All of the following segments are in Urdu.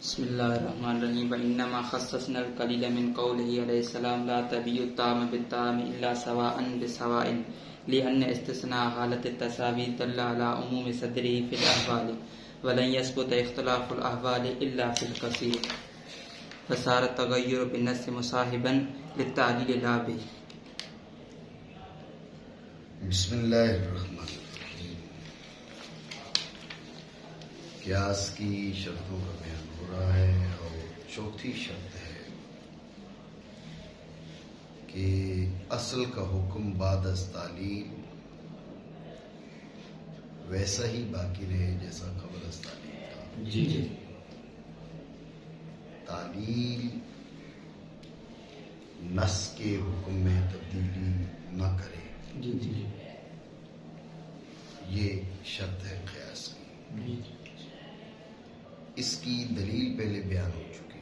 بسم اللہ الرحمن الرحیم وَإِنَّمَا خَصَّصْنَا الْقَلِيلَ مِنْ قَوْلِهِ علیہ السلام لا تبیع الطعام بالطعام الا سواء بسواء لأن استثناء حالة التساوي دل على عموم صدره في الأحوال ولن يثبت اختلاف الأحوال إلا في الكثير فصار التغير بالنص مصاحبا للتعليل لا به. بسم اللہ الرحمن الرحیم. قیاس کی شرطوں کا بیان ہو رہا ہے اور چوتھی شرط ہے کہ اصل کا حکم بعد از تعلیل ویسا ہی باقی رہے جیسا قبل از تعلیل تھا. جی تعلیل نص کے حکم میں تبدیلی نہ کرے، یہ شرط ہے قیاس کی. اس کی دلیل پہلے بیان ہو چکی.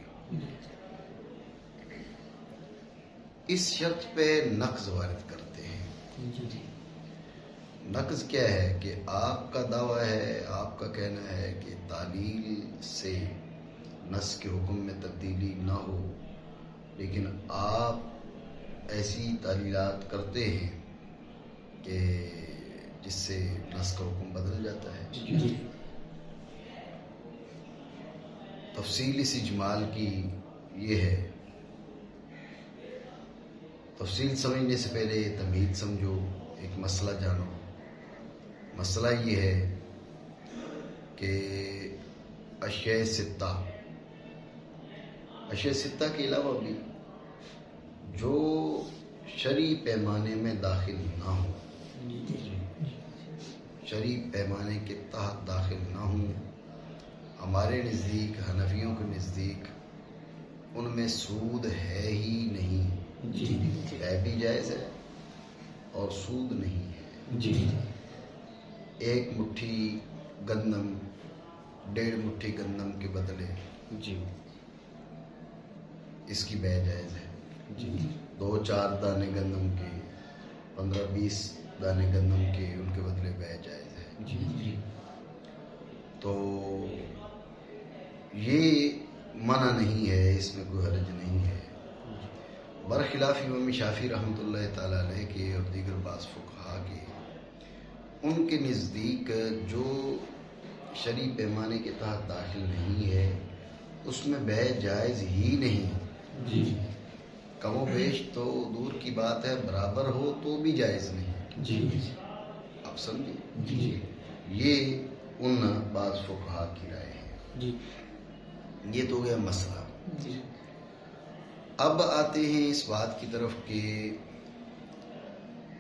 اس شرط پہ نقض وارد کرتے ہیں. نقض کیا ہے کہ آپ کا دعویٰ ہے، آپ کا کہنا ہے کہ تعلیل سے نص کے حکم میں تبدیلی نہ ہو، لیکن آپ ایسی تعلیلات کرتے ہیں کہ جس سے نص کا حکم بدل جاتا ہے. تفصیل اس اجمال کی یہ ہے، تفصیل سمجھنے سے پہلے تمہید سمجھو، ایک مسئلہ جانو. مسئلہ یہ ہے کہ اشیاء ستہ کے علاوہ بھی جو شرعی پیمانے میں داخل نہ ہوں، شرعی پیمانے کے تحت داخل نہ ہوں، ہمارے نزدیک، حنفیوں کے نزدیک ان میں سود ہے ہی نہیں. بے بھی جائز ہے اور سود نہیں ہے. ایک مٹھی گندم 1.5 مٹھی گندم کے بدلے اس کی بے جائز ہے. 2-4 دانے گندم کے، 15-20 دانے گندم کے، ان کے بدلے بے جائز ہے. تو یہ منع نہیں ہے، اس میں کوئی حرج نہیں ہے. برخلاف امام شافعی رحمۃ اللہ تعالی علیہ کے اور دیگر بعض فقہا کے، ان کے نزدیک جو شرعی پیمانے کے تحت داخل نہیں ہے اس میں بے جائز ہی نہیں. کم و بیش تو دور کی بات ہے، برابر ہو تو بھی جائز نہیں. آپ سمجھے؟ یہ ان بعض فقہا کی رائے ہے. یہ تو گیا مسئلہ. اب آتے ہیں اس بات کی طرف کہ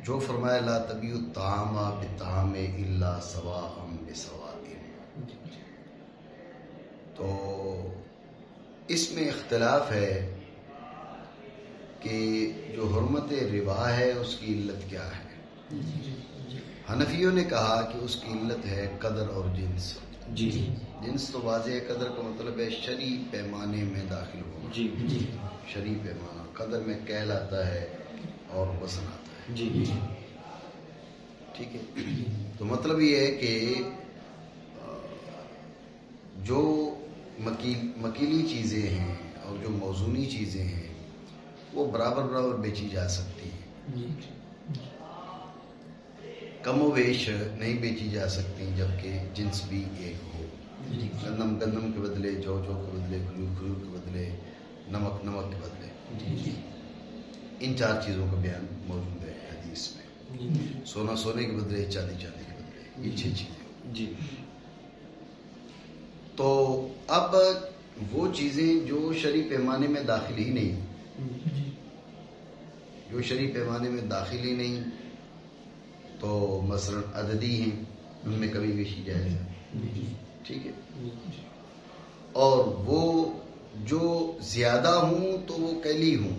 جو فرمایا لا تبیع الطعام بالطعام الا سواء بسواء، تو اس میں اختلاف ہے کہ جو حرمت ربا ہے اس کی علت کیا ہے. حنفیوں نے کہا کہ اس کی علت ہے قدر اور جنس. جنس تو واضح ہے، قدر کا مطلب ہے شرعی پیمانے میں داخل ہونا. شرعی پیمانہ قدر میں کیل آتا ہے اور وزن آتا ہے. ٹھیک ہے. تو مطلب یہ ہے کہ جو مکیلی چیزیں ہیں اور جو موزونی چیزیں ہیں وہ برابر بیچی جا سکتی ہیں. کم و بیش نہیں بیچی جا سکتی جبکہ جنس بھی ایک ہو. گندم کے بدلے جو کے بدلے، کھجور کے بدلے، نمک کے بدلے. ان 4 چیزوں کا بیان موجود ہے حدیث میں. سونے کے بدلے، چاندی کے بدلے، یہ 6 چیزیں. تو اب وہ چیزیں جو شرعی پیمانے میں داخل ہی نہیں، تو مثلا عددی ہیں، ان میں کبھی بیشی جائز ہے. ٹھیک ہے. اور وہ جو زیادہ ہوں تو وہ کیلی ہوں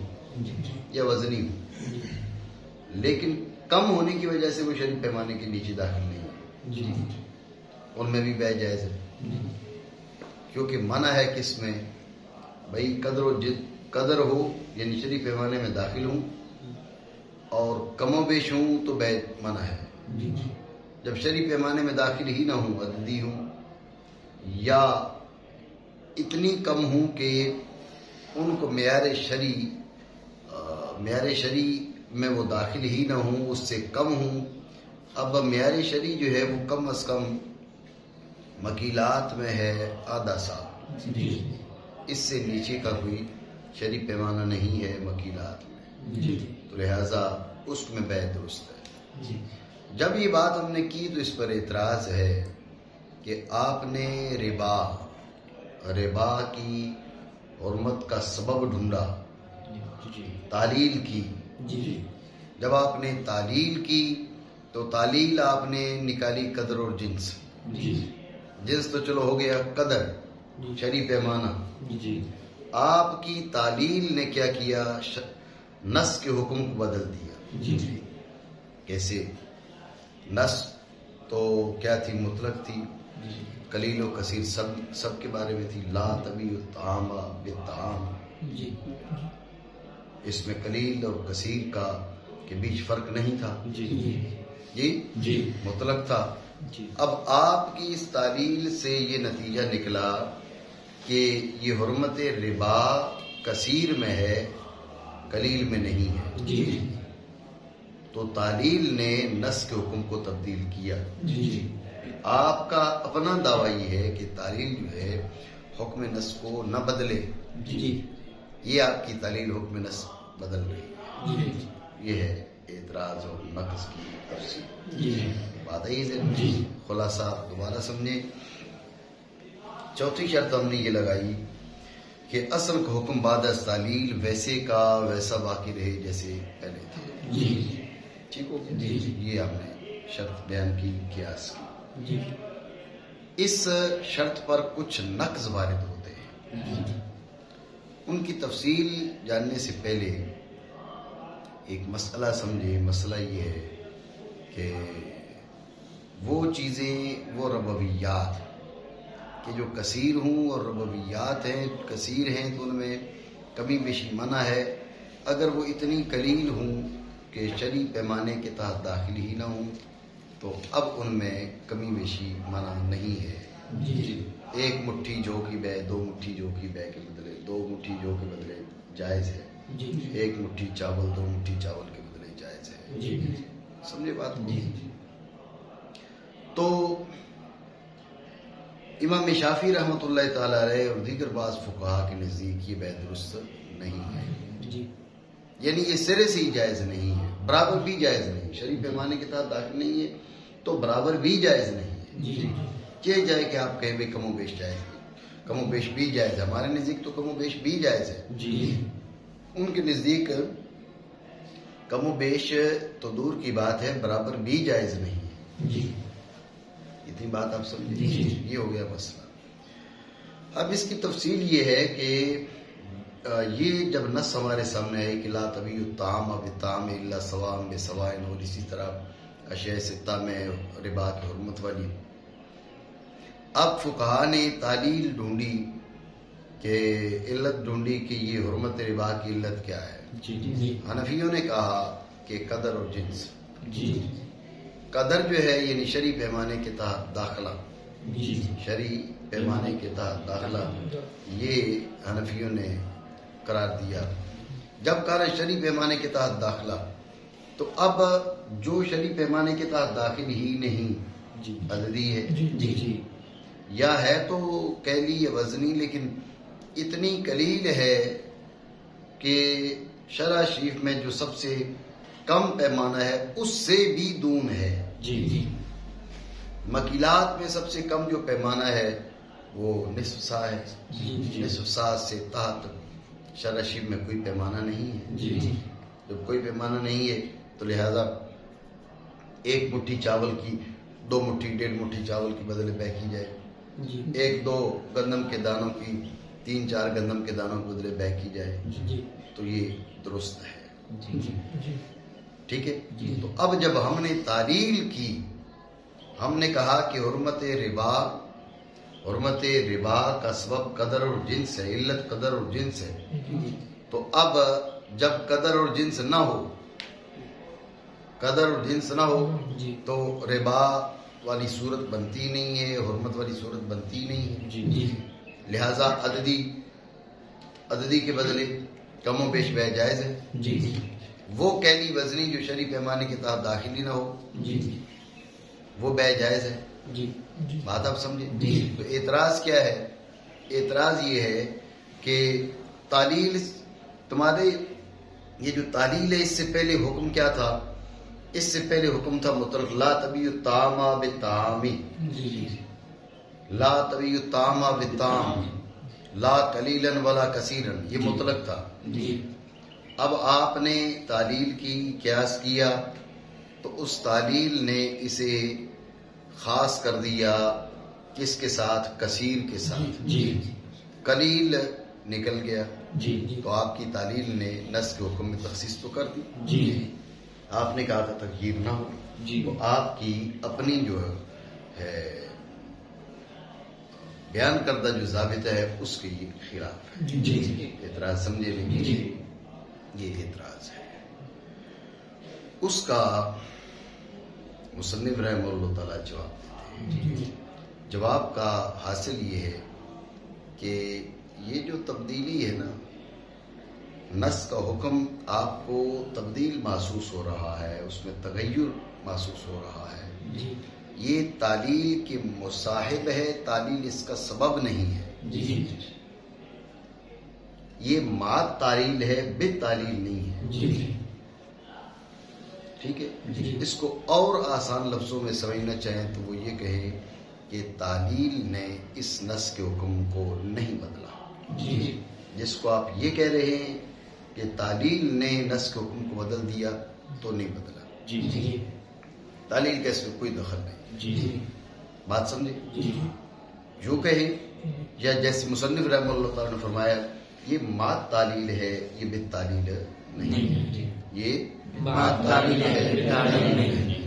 یا وزنی ہوں، لیکن کم ہونے کی وجہ سے وہ شرعی پیمانے کے نیچے داخل نہیں ہوں، ان میں بھی بے جائز ہے. کیونکہ منع ہے کس میں؟ بھائی قدر ہو یعنی شرعی پیمانے میں داخل ہوں، اور کم و بیش ہوں تو بے منع ہے. جب شرعی پیمانے میں داخل ہی نہ ہوں، عددی ہوں یا اتنی کم ہوں کہ ان کو معیار شرعی میں وہ داخل ہی نہ ہوں، اس سے کم ہوں. اب معیار شرعی جو ہے وہ کم از کم مکیلات میں ہے آدھا سال. اس سے نیچے کا کوئی شرعی پیمانہ نہیں ہے مکیلات میں. تو لہذا اس میں بیع درست ہے. جب یہ بات ہم نے کی تو اس پر اعتراض ہے کہ آپ نے ربا کی حرمت کا سبب ڈھونڈا، تعلیل کی. جب آپ نے تعلیل کی تو تعلیل آپ نے نکالی قدر اور جنس. جنس تو چلو ہو گیا، قدر شرعی پیمانہ. آپ کی تعلیل نے کیا کیا؟ نص کے حکم کو بدل دیا. کیسے؟ نص تو کیا تھی؟ مطلق تھی. قلیل و کثیر سب کے بارے میں تھی. لا تبیع الطعام بالطعام. اس میں قلیل اور کثیر کا کے بیچ فرق نہیں تھا. جی مطلق تھا. اب آپ کی اس تعلیل سے یہ نتیجہ نکلا کہ یہ حرمت ربا کثیر میں ہے، قلیل میں نہیں ہے. تو تعلیل نے نص کے حکم کو تبدیل کیا. آپ کا اپنا دعویٰ یہ ہے کہ تعلیل جو ہے حکم نص کو نہ بدلے. یہ آپ کی تعلیل حکم نص بدل رہی ہے. یہ ہے اعتراض اور نقص کی تفصیل. بات ہے یہ خلاصہ دوبارہ سمجھیں. چوتھی شرط ہم نے یہ لگائی کہ اصل کا حکم بعد از تعلیل ویسے کا ویسا باقی رہے جیسے پہلے تھے. ٹھیک ہو؟ یہ ہم نے شرط بیان کی قیاس کی. اس شرط پر کچھ نقض وارد ہوتے ہیں. ان کی تفصیل جاننے سے پہلے ایک مسئلہ سمجھے. مسئلہ یہ ہے کہ وہ چیزیں، وہ ربویات کہ جو کثیر ہوں اور ربویات ہیں کثیر ہیں تو ان میں کمی بیشی منع ہے. اگر وہ اتنی قلیل ہوں کہ شرعی پیمانے کے تحت داخل ہی نہ ہوں تو اب ان میں کمی بیشی منع نہیں ہے. ایک مٹھی جو کی بیع 2 مٹھی جو کی بیع کے بدلے 2 مٹھی جو کے بدلے جائز ہے. ایک مٹھی چاول 2 مٹھی چاول کے بدلے جائز ہے. سمجھے بات؟ تو امام شافعی رحمۃ اللہ تعالی علیہ اور دیگر بعض فقہا کے نزدیک یہ بیع درست نہیں ہے. یعنی یہ سرے سے ہی جائز نہیں ہے، برابر بھی جائز نہیں. شرعی پیمانے کے تحت داخل نہیں ہے تو برابر بھی جائز نہیں ہے. یہ جائے کہ آپ کہیں بھی کم و بیش جائز ہے، کم و بیش بھی جائز ہے. ہمارے نزدیک تو کم و بیش بھی جائز ہے. ان کے نزدیک کم و بیش تو دور کی بات ہے، برابر بھی جائز نہیں ہے. اتنی بات آپ سمجھیں. یہ ہو گیا مسئلہ. اب اس کی تفصیل یہ ہے کہ یہ جب نص ہمارے سامنے ہے کہ لا تبیع الطعام بالطعام الا سواء بسواء، اور اسی طرح اشیاء ستہ میں ربا کی حرمت والی. اب فقہا نے تعلیل ڈھونڈی کہ علت ڈھونڈی کہ یہ حرمت ربا کی علت کیا ہے. حنفیوں نے کہا کہ قدر اور جنس. قدر جو ہے یعنی شرعی پیمانے کے تحت داخلہ، شرعی پیمانے کے تحت داخلہ یہ حنفیوں نے قرار دیا. جب کہا شرعی پیمانے کے تحت داخلہ تو اب جو شرعی پیمانے کے تحت داخل ہی نہیں عددی ہے یا ہے تو کیلی یا وزنی لیکن اتنی قلیل ہے کہ شرع شریف میں جو سب سے کم پیمانہ ہے اس سے بھی دون ہے. مکیلات میں سب سے کم جو پیمانہ ہے وہ نصف سا ہے. نصف سا سے تحت شرع شریف میں کوئی پیمانہ نہیں ہے. جب کوئی پیمانہ نہیں ہے تو لہذا 1 مٹھی چاول کی 2 مٹھی 1.5 مٹھی چاول کی بدلے بیع کی جائے. 1-2 گندم کے دانوں کی 3-4 گندم کے دانوں کے بدلے بیع کی جائے تو یہ درست ہے. ٹھیک ہے. تو اب جب ہم نے تعلیل کی، ہم نے کہا کہ حرمت ربا کا سبب قدر اور جنس ہے، علت قدر اور جنس ہے. تو اب جب قدر اور جنس نہ ہو تو ربا والی صورت بنتی نہیں ہے، حرمت والی صورت بنتی نہیں ہے. لہذا عددی کے بدلے کم و بیش بے جائز ہے. جی وہ کیلی وزنی جو شرعی پیمانے کے تحت داخلی نہ ہو جی وہ بے جائز ہے. جی بات آپ سمجھے. جی. تو اعتراض کیا ہے؟ اعتراض یہ ہے کہ تعلیل تمہارے یہ جو تعلیل ہے اس سے پہلے حکم کیا تھا؟ اس سے پہلے حکم تھا مطلق لا تبیع الطعام بالطعام، جی لا تبیع الطعام بالطعام، لا قلیلا ولا کثیرا، یہ مطلق تھا. جی اب آپ نے تعلیل کی، قیاس کیا تو اس تعلیل نے اسے خاص کر دیا کس کے ساتھ؟ کثیر کے ساتھ. جی قلیل نکل گیا جی تو آپ کی تعلیل نے نص کے حکم میں تخصیص تو کر دی. جی آپ نے کہا تھا تغییر نہ ہو، جی تو آپ کی اپنی جو ہے بیان کردہ جو ضابطہ ہے اس کے یہ خلاف ہے. جی اعتراض سمجھے نہیں؟ جی یہ اعتراض ہے. اس کا مصنف رحمہ اللہ تعالیٰ جواب دیتے ہیں. جواب کا حاصل یہ ہے کہ یہ جو تبدیلی ہے نا، نص کا حکم آپ کو تبدیل محسوس ہو رہا ہے، اس میں تغیر محسوس ہو رہا ہے، یہ تعلیل کے مصاحب ہے، تعلیل اس کا سبب نہیں ہے. جی یہ ماد تعلیل ہے، بے تعلیل نہیں ہے. جی ٹھیک ہے. جی. اس کو اور آسان لفظوں میں سمجھنا چاہیں تو وہ یہ کہے کہ تعلیل نے اس نص کے حکم کو نہیں بدلا. جی جس کو آپ یہ کہہ رہے ہیں کہ تعلیل نے نص کے حکم کو بدل دیا تو نہیں بدلا. جی جی تعلیل کا اس میں کوئی دخل نہیں. جی بات سمجھے؟ جی جو کہیں یا جیسے مصنف رحمہ اللہ تعالیٰ نے فرمایا یہ ماد تعلیل ہے، یہ بے تعلیل نہیں، یہ ماد تعلیل ہے.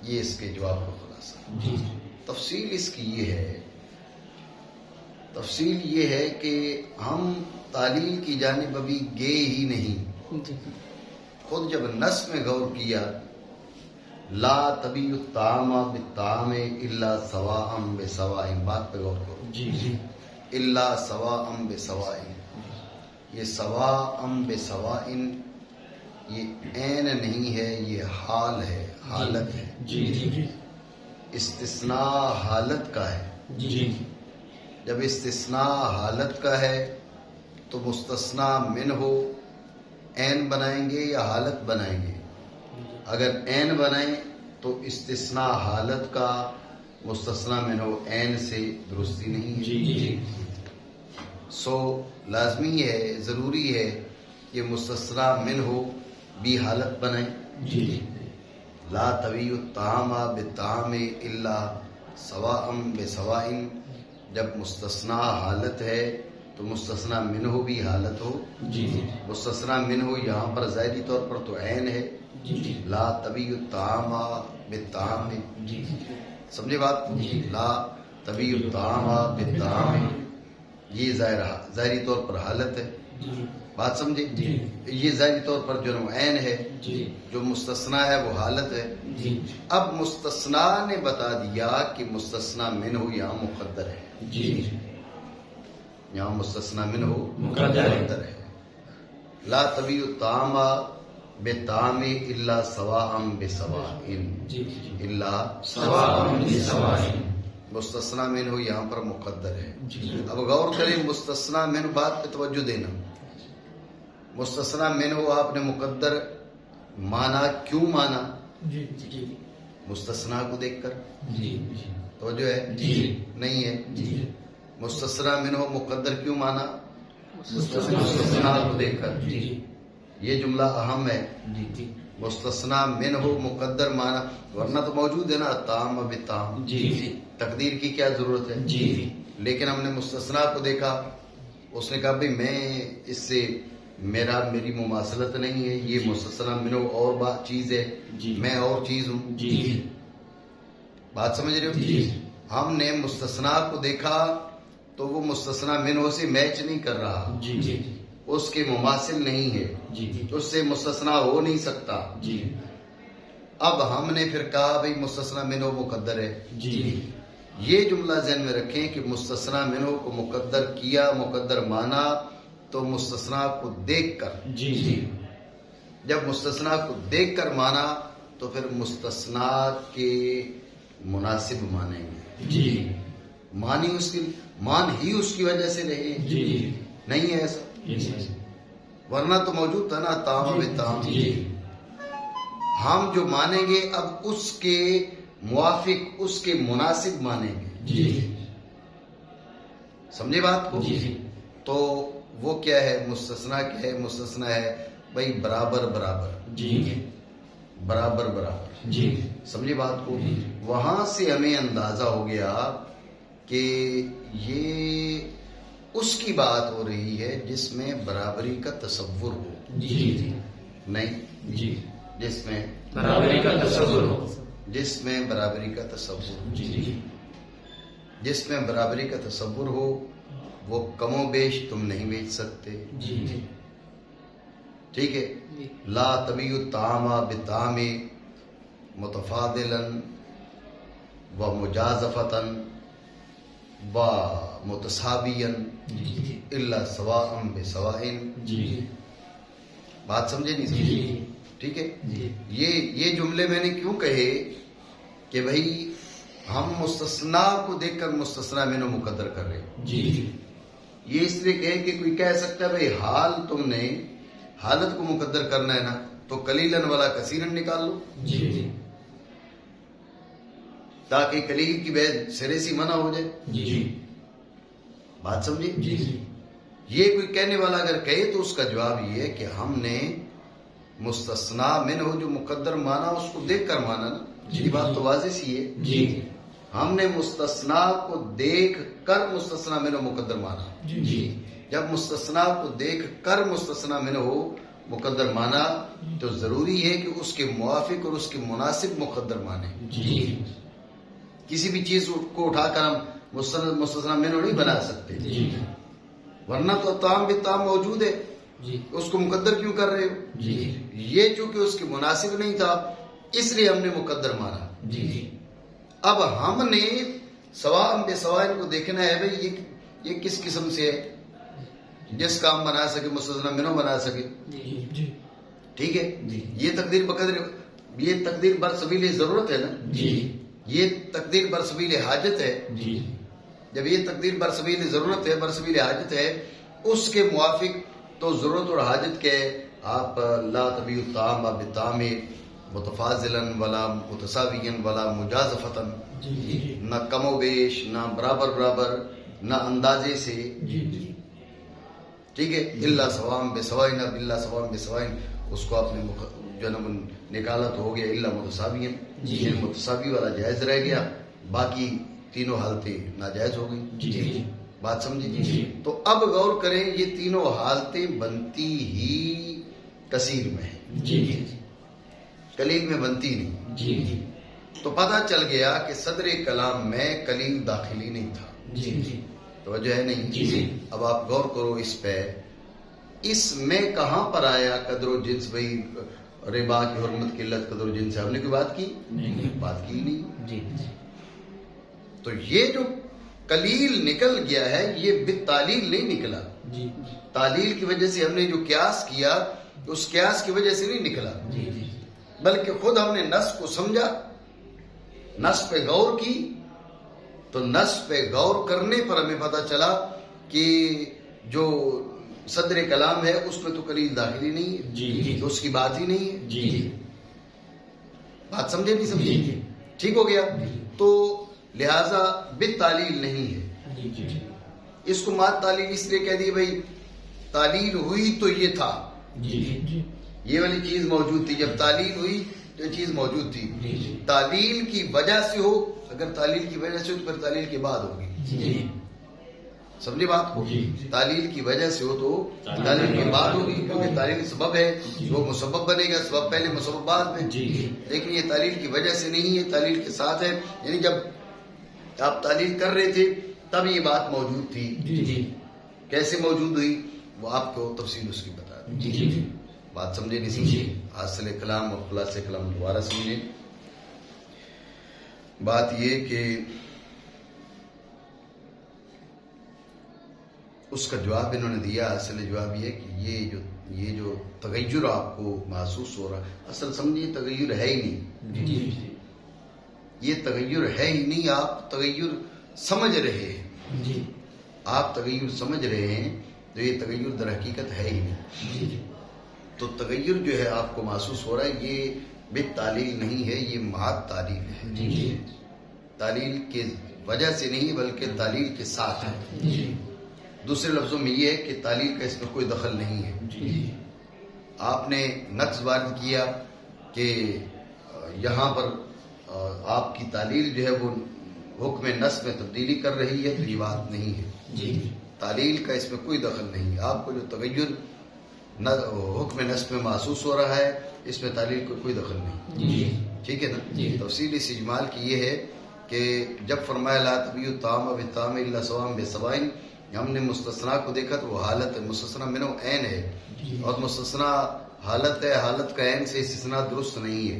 یہ اس کے جواب کا خلاصہ. تفصیل اس کی یہ ہے، تفصیل یہ ہے کہ ہم تعلیل کی جانب ابھی گئے ہی نہیں. خود جب نص میں غور کیا لا تبیع الطعام بالطعام الا سواء بسواء، بات پہ غور کرو. الا سواء بسواء، یہ سواء بسواء یہ عین نہیں ہے، یہ حال ہے، حالت ہے. استثناء حالت کا ہے. جب استثناء حالت کا ہے تو مستثنیٰ منہ عین بنائیں گے یا حالت بنائیں گے؟ اگر عین بنائیں تو استثناء حالت کا مستثنیٰ منہ عین سے درستی نہیں ہے. سو لازمی ہے، ضروری ہے کہ مستثنیٰ منہ بھی حالت بنائیں. لا تبیع الطعام بالطعام الا سواء بسواء، جب مستثنیٰ حالت ہے تو مستثنیٰ منہ بھی حالت ہو. مستثنیٰ منہ یہاں پر ظاہری طور پر تو عین ہے. لا تبیع الطعام بالطعام، سمجھے بات؟ لا تبیع الطعام بالطعام یہ ظاہری طور پر حالت ہے. بات سمجھے؟ یہ ظاہری طور پر جو عین ہے، جو مستثنیٰ ہے وہ حالت ہے. اب مستثنیٰ نے بتا دیا کہ مستثنیٰ منہ یہاں مقدر ہے. یہاں مستثنیٰ منہ مقدر ہے. لا تبیع الطعام بالطعام الا سواء بسواء، الا سواء بسواء، مستثنیٰ منہ یہاں پر مقدر ہے. اب غور کریں مستثنیٰ منہ، بات پہ توجہ دینا. مستثنیٰ منہ آپ نے مقدر مانا، کیوں مانا؟ مستثنیٰ کو دیکھ کر. توجہ ہے؟ نہیں ہے. مستثنیٰ منہ مقدر کیوں مانا؟ مستثنیٰ کو دیکھ کر. یہ جملہ اہم ہے. مستثنیٰ منہ مقدر مانا، ورنہ تو موجود ہے نا طعام بالطعام، تقدیر کی کیا ضرورت ہے؟ لیکن ہم نے مستثنیٰ کو دیکھا، اس نے کہا بھئی میں اس سے میری مماثلت نہیں ہے، یہ مستثنیٰ منہ اور بات چیز ہے، میں اور چیز ہوں. بات سمجھ رہے ہو؟ ہم نے مستثنیٰ کو دیکھا تو وہ مستثنیٰ منہ سے میچ نہیں کر رہا، اس کے مماثل نہیں ہے، اس سے مستثنیٰ ہو نہیں سکتا. اب ہم نے پھر کہا بھئی مستثنیٰ منہ مقدر ہے. یہ جملہ ذہن میں رکھیں کہ مستثنا منہ کو مقدر کیا، مقدر مانا تو مستثنا کو دیکھ کر، جب مستثنا کو دیکھ کر مانا تو پھر مستثنا کے مناسب مانیں گے، مان ہی اس کی وجہ سے رہے، نہیں ہے ایسا، ورنہ تو موجود تھا نا تام بتام، ہم جو مانیں گے اب اس کے موافق، اس کے مناسب مانیں گے، سمجھے بات کو؟ تو وہ کیا ہے؟ مستثنا کیا ہے؟ مستثنا ہے بھائی برابر برابر، برابر برابر، سمجھے بات کو؟ وہاں سے ہمیں اندازہ ہو گیا کہ یہ اس کی بات ہو رہی ہے جس میں برابری کا تصور ہو، نہیں جس میں برابری کا تصور ہو، جس میں برابری کا تصور ہو، جس میں برابری کا تصور ہو وہ کم و بیش تم نہیں بیچ سکتے، ٹھیک ہے؟ لا تبیع الطعام بالطعام متفاضلا و مجازفتا و متساویا الا سواء بسواء، بات سمجھے نہیں سمجھے؟ ٹھیک ہے؟ یہ جملے میں نے کیوں کہے کہ بھائی ہم مستثنا کو دیکھ کر مستثنا منہ مقدر کر رہے ہیں، یہ اس لیے کہے کہ کوئی کہہ سکتا ہے بھائی حال تم نے حالت کو مقدر کرنا ہے نا تو قلیلاً ولا کثیراً نکال لو، تاکہ قلیل کی بید سرے سی منع ہو جائے، بات سمجھے؟ یہ کوئی کہنے والا اگر کہے تو اس کا جواب یہ ہے کہ ہم نے مستثنا منہ جو مقدر مانا اس کو دیکھ کر مانا نا، یہ بات تو واضح سی ہے، ہم نے مستثنا کو دیکھ کر مستثنا منہ مقدر مانا، جب مستثنا کو دیکھ کر مستثنا منہ مقدر مانا تو ضروری ہے کہ اس کے موافق اور اس کے مناسب مقدر مانے، کسی بھی چیز کو اٹھا کر ہم مستثنا منہ نہیں بنا سکتے، ورنہ تو طعام بالطعام موجود ہے، اس کو مقدر کیوں کر رہے ہو؟ یہ چونکہ اس کے مناسب نہیں تھا اس لیے ہم نے مقدر مانا، اب ہم نے سواء بسواء کو دیکھنا ہے بھئی یہ کس قسم سے ہے جس کا ہم بنا سکے مستثنا منہ بنا سکے، ٹھیک ہے؟ یہ تقدیر برسبیل ضرورت ہے نا، یہ تقدیر برسبیل حاجت ہے، جب یہ تقدیر برسبیل ضرورت ہے، برسبیل حاجت ہے، اس کے موافق تو ضرورت اور حاجت کے آپ لا تبیع الطعام بالطعام متفاضلا ولا متساویا ولا مجازفتا، نہ کم و بیش، نہ برابر برابر، نہ اندازے سے، ٹھیک ہے؟ الا سواء بسواء، الا سواء بسواء، اس کو آپ نے جنم نکالا تو ہو گیا الا متساویا، متساوی والا جائز رہ گیا، باقی تینوں حالتیں ناجائز ہو گئی، بات سمجھے؟ تو اب غور کریں یہ تینوں حالتیں بنتی ہی کثیر میں ہیں، قلیل میں بنتی نہیں، تو پتہ چل گیا کہ صدر کلام میں قلیل داخلی نہیں تھا، توجہ ہے نہیں؟ اب آپ غور کرو اس پہ، اس میں کہاں پر آیا قدر و جنس؟ بھائی ربا کی حرمت قلت قدر و جنس ہے، ہم نے کوئی بات کی؟ بات کی نہیں، تو یہ جو قلیل نکل گیا ہے یہ بالتعلیل نہیں نکلا، تعلیل کی وجہ سے ہم نے جو قیاس کیا اس قیاس کی وجہ سے نہیں نکلا، بلکہ خود ہم نے نص کو سمجھا، نص پہ غور کی، تو نص پہ غور کرنے پر ہمیں پتہ چلا کہ جو صدر کلام ہے اس میں تو قلیل داخلی نہیں ہے، تو اس کی بات ہی نہیں ہے، بات سمجھے نہیں سمجھے؟ ٹھیک ہو گیا؟ تو لہذا بالتعلیل نہیں ہے، اس کو مات تعلیل اس لیے کہہ دی بھائی تعلیل ہوئی تو یہ تھا، یہ والی چیز موجود تھی، جب تعلیل ہوئی تو یہ چیز موجود تھی، تعلیل کی وجہ سے ہو، اگر تعلیل کی وجہ سے ہو تو پھر تعلیل کے بعد ہوگی، سمجھے بات کو؟ تعلیل کی وجہ سے ہو تو تعلیل کے بعد ہوگی، کیونکہ تعلیل سبب ہے، وہ مسبب بنے گا، سبب پہلے مسبب بعد میں، لیکن یہ تعلیل کی وجہ سے نہیں ہے، تعلیل کے ساتھ ہے، یعنی جب آپ تعلیل کر رہے تھے تب یہ بات موجود تھی، کیسے موجود ہوئی وہ آپ کو تفصیل اس کی بتا دیں، بات سمجھے نہیں سمجھے؟ حاصل کلام اور خلاصہ کلام دوبارہ سمجھیں، بات یہ کہ اس کا جواب انہوں نے دیا. اصل جواب یہ کہ یہ جو تغیر آپ کو محسوس ہو رہا، اصل سمجھیے تغیر ہے ہی نہیں. یہ تغیر ہے ہی نہیں، آپ تغیر سمجھ رہے ہیں. آپ تغیر سمجھ رہے ہیں تو یہ تغیر در حقیقت ہے ہی نہیں. تو تغیر جو ہے آپ کو محسوس ہو رہا ہے، یہ بالتعلیل نہیں ہے، یہ محض تعلیل ہے. تعلیل کی وجہ سے نہیں بلکہ تعلیل کے ساتھ ہے. دوسرے لفظوں میں یہ ہے کہ تعلیل کا اس میں کوئی دخل نہیں ہے. آپ نے نقص وارد کیا کہ یہاں پر آپ کی تعلیل جو ہے وہ حکم نص میں تبدیلی کر رہی ہے، تو یہ بات نہیں ہے. تعلیل کا اس میں کوئی دخل نہیں ہے. آپ کو جو تغیر حکم نص میں محسوس ہو رہا ہے، اس میں تعلیل کو کوئی دخل نہیں. ٹھیک ہے نا. تفصیل اس اجمال کی یہ ہے کہ جب فرمایا لا تبیع الطعام بالطعام الا سواء بسواء، ہم نے مستثنا کو دیکھا تو وہ حالت ہے، مستثنا منو عین ہے، اور مستثنا حالت ہے، حالت کا عین سے استثناء درست نہیں ہے.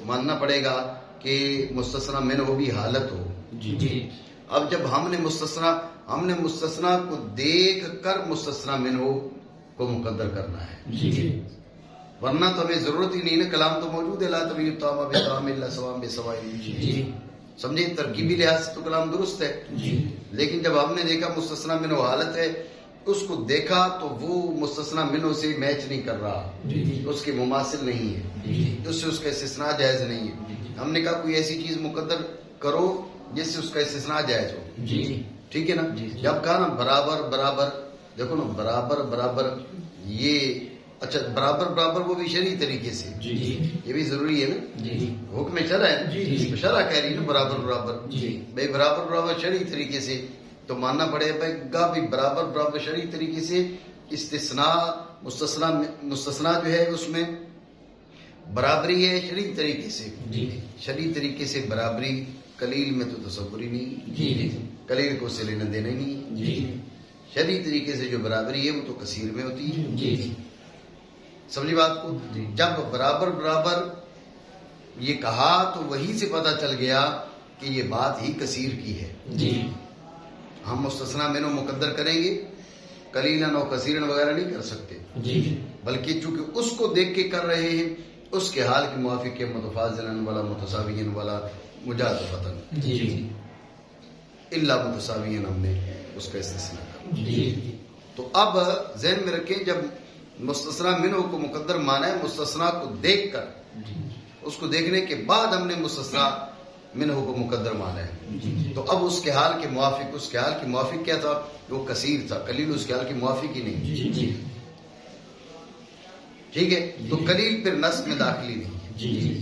ماننا پڑے گا کہ مستثنا منو بھی حالت ہو. اب جب ہم نے مستثنا کو دیکھ کر مستثنا منو کو مقدر کرنا ہے، ورنہ تو ہمیں ضرورت ہی نہیں نا. کلام تو موجود ہے لا تبیع الطعام بالطعام الا سواء بسواء. سمجھے ترکیبی لحاظ سے تو کلام درست ہے، لیکن جب ہم نے دیکھا مستثنا منو حالت ہے، اس کو دیکھا تو وہ مستثنا منو سے میچ نہیں کر رہا، اس کے مماثل نہیں ہے، اس سے اس کا استثناء جائز نہیں ہے. ہم نے کہا کوئی ایسی چیز مقدر کرو جس سے اس کا استثناء جائز ہو. ٹھیک ہے نا. جب کہا نا برابر برابر، دیکھو نا برابر برابر، یہ اچھا برابر برابر وہ بھی شرعی طریقے سے، یہ بھی ضروری ہے نا. حکم شرع ہے نا، شرع کہہ رہی ہے نا برابر برابر. بھائی برابر برابر شرعی طریقے سے تو ماننا پڑے گا بھی برابر برابر شرعی طریقے سے. استثناء مستثنا جو ہے اس میں برابری ہے شرعی طریقے سے. شرعی طریقے سے برابری قلیل میں تو تصور ہی نہیں، قلیل کو سے لینا دینا ہی نہیں. شرعی طریقے سے جو برابری ہے وہ تو کثیر میں ہوتی ہے. سمجھی بات کو. جب برابر برابر یہ کہا تو وہی سے پتہ چل گیا کہ یہ بات ہی کثیر کی ہے. ہم مستثنا منو مقدر کریں گے، قلیلاً و کثیراً وغیرہ نہیں کر سکتے، بلکہ چونکہ اس کو دیکھ کے کر رہے ہیں، اس کے حال کے موافق ہے، متفاضلاً ولا متساویاً ولا مجازفتاً الا متساویاً، ہم نے اس کا استثناء کر. تو اب ذہن میں رکھیں جب مستثنا منو کو مقدر مانا ہے مستثنا کو دیکھ کر، اس کو دیکھنے کے بعد ہم نے مستثنا منو کو مقدر مانا ہے. تو اب اس کے حال کے موافق، اس کے حال کے موافق کیا تھا؟ وہ کثیر تھا. قلیل اس کے حال کے موافق ہی نہیں. ٹھیک ہے. تو قلیل پھر نص میں داخلی نہیں ہے،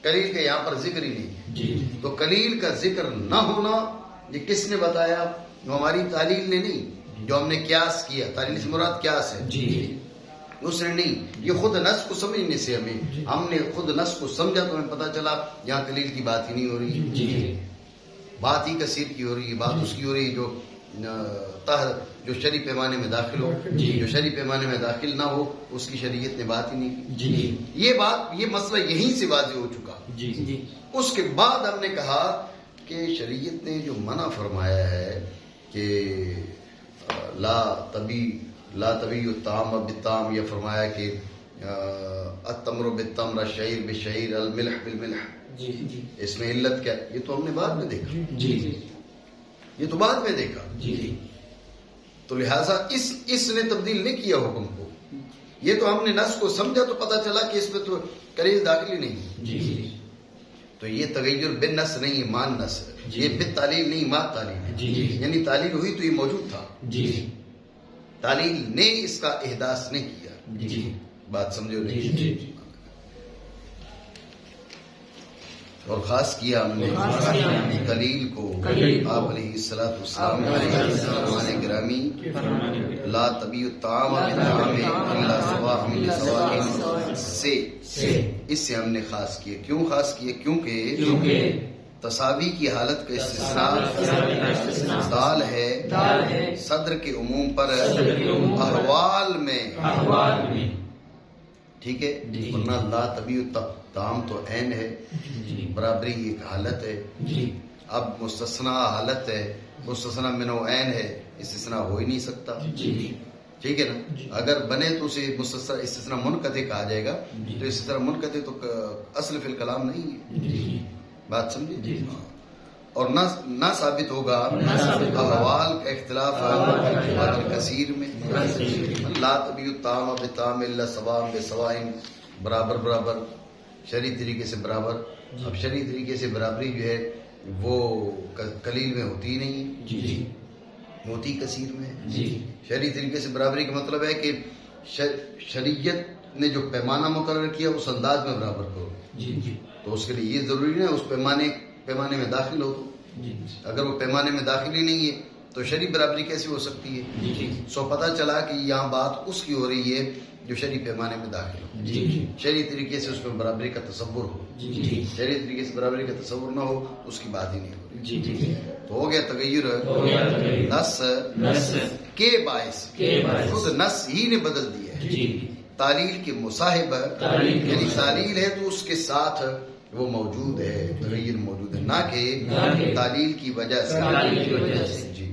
قلیل کا یہاں پر ذکر ہی نہیں ہے. تو قلیل کا ذکر نہ ہونا یہ کس نے بتایا؟ ہماری تعلیل نے نہیں، جو ہم نے قیاس کیا. تعلیل سے مراد قیاس ہے، اس نے نہیں. یہ خود نص کو سمجھنے سے ہم نے خود نص کو سمجھا تو ہمیں پتا چلا یہاں قلیل کی بات ہی نہیں ہو رہی، بات ہی کثیر کی ہو رہی ہے. بات اس کی ہو رہی جو جو شرعی پیمانے میں داخل ہو. جو شرعی پیمانے میں داخل نہ ہو اس کی شریعت نے بات ہی نہیں کی. یہ مسئلہ یہیں سے واضح ہو چکا. اس کے بعد ہم نے کہا کہ شریعت نے جو منع فرمایا ہے کہ لا تبیع الطعام بالطعام، یہ فرمایا کہ التمر بالتمر، الشعیر بالشعیر، الملح بالملح، اس میں علت کیا؟ یہ تو ہم نے بعد میں دیکھا. یہ تو بعد میں دیکھا. تو لہٰذا اس نے تبدیل نہیں کیا حکم کو. یہ تو ہم نے نص کو سمجھا تو پتا چلا کہ اس میں تو قلیل داخلی نہیں. تو یہ تغیر بن نص نہیں، مان نص ہے. یہ بن تعلیل نہیں، مات تعلیل ہے. یعنی تعلیل ہوئی تو یہ موجود تھا، تعلیل نے اس کا احداث نہیں کیا. بات سمجھو نہیں. اور خاص کیا ہم نے قلیل کو آپ علیہ الصلوۃ والسلام فرمان گرامی لا تبیع الطعام بالطعام الا سواء بسواء سے اس سے ہم نے خاص کیا. کیوں خاص کیا؟ کیونکہ تساوی کی حالت کا استثناء دال ہے صدر کے عموم پر احوال میں. ٹھیک ہے. ورنہ لا تبیع الطعام تو عین ہے، برابری ایک حالت ہے. اب مستثنا حالت ہے، مستثنا منو عین ہے، استثناء ہو ہی نہیں سکتا. جی ٹھیک ہے نا. اگر بنے تو اسے استثناء منقطع کہا جائے گا. تو استثناء منقطع تو اصل فی الکلام نہیں ہے. بات سمجھے. اور نہ ثابت ہوگا احوال کا اختلاف کثیر میں. لا تبیع الطعام بالطعام الا سواء بسواء، برابر برابر شرعی طریقے سے برابر. اب شرعی طریقے سے برابری جو ہے وہ قلیل میں ہوتی ہی نہیں ہے، ہوتی کثیر میں. شرعی طریقے سے برابری کا مطلب ہے کہ شریعت نے جو پیمانہ مقرر کیا اس انداز میں برابر کرو. تو اس کے لیے یہ ضروری نہیں ہے اس پیمانے میں داخل ہو. اگر وہ پیمانے میں داخل ہی نہیں ہے تو شرعی برابری کیسے ہو سکتی ہے؟ سو پتہ چلا کہ یہاں بات اس کی ہو رہی ہے جو شرعی پیمانے میں داخل ہو. شرعی طریقے سے اس میں برابری کا تصور ہو. شرعی طریقے سے برابری کا تصور نہ ہو تو اس کی بات ہی نہیں ہو رہی. تو ہو گیا تغیر نص کے باعث. خود نص ہی نے بدل دیا ہے. تعلیل کے مصاحب یعنی تعلیل ہے تو اس کے ساتھ وہ موجود ہے، تغیر موجود ہے، نہ کہ تعلیل کی وجہ سے. جی.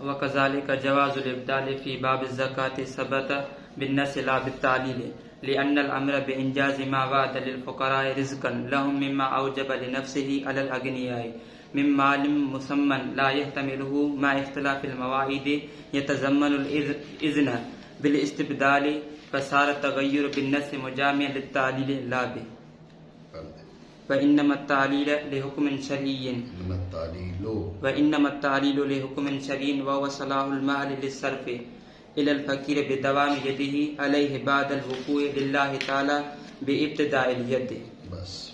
وكذلك جواز الابدال في باب الزكاة ثبت بالنص لا بالتعليل، لأن الأمر بإنجاز ما وعد للفقراء رزقا لهم مما أوجب لنفسه على الأغنياء من مال مسمى لا يحتمله مع اختلاف المواعيد يتضمن الإذن بالاستبدال، فصار التغير بالنص مجامع للتعليل لا به. وإنما التعليل لحكم شرعي وهو صلاح المال للصرف إلى الفقير بدوام يده عليه بعد الوقوع لله تعالى بابتداء اليد. بس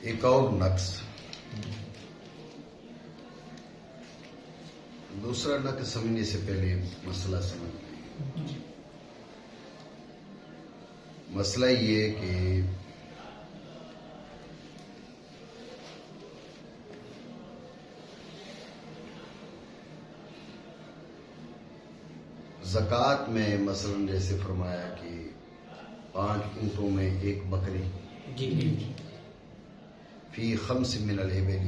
ایک اور نقص، دوسرا نقص سمجھنے سے پہلے مسئلہ سمجھ لیں. مسئلہ یہ کہ زکوٰۃ میں مثلا جیسے فرمایا کہ 5 اونٹوں میں ایک بکری، فی 5 من الابل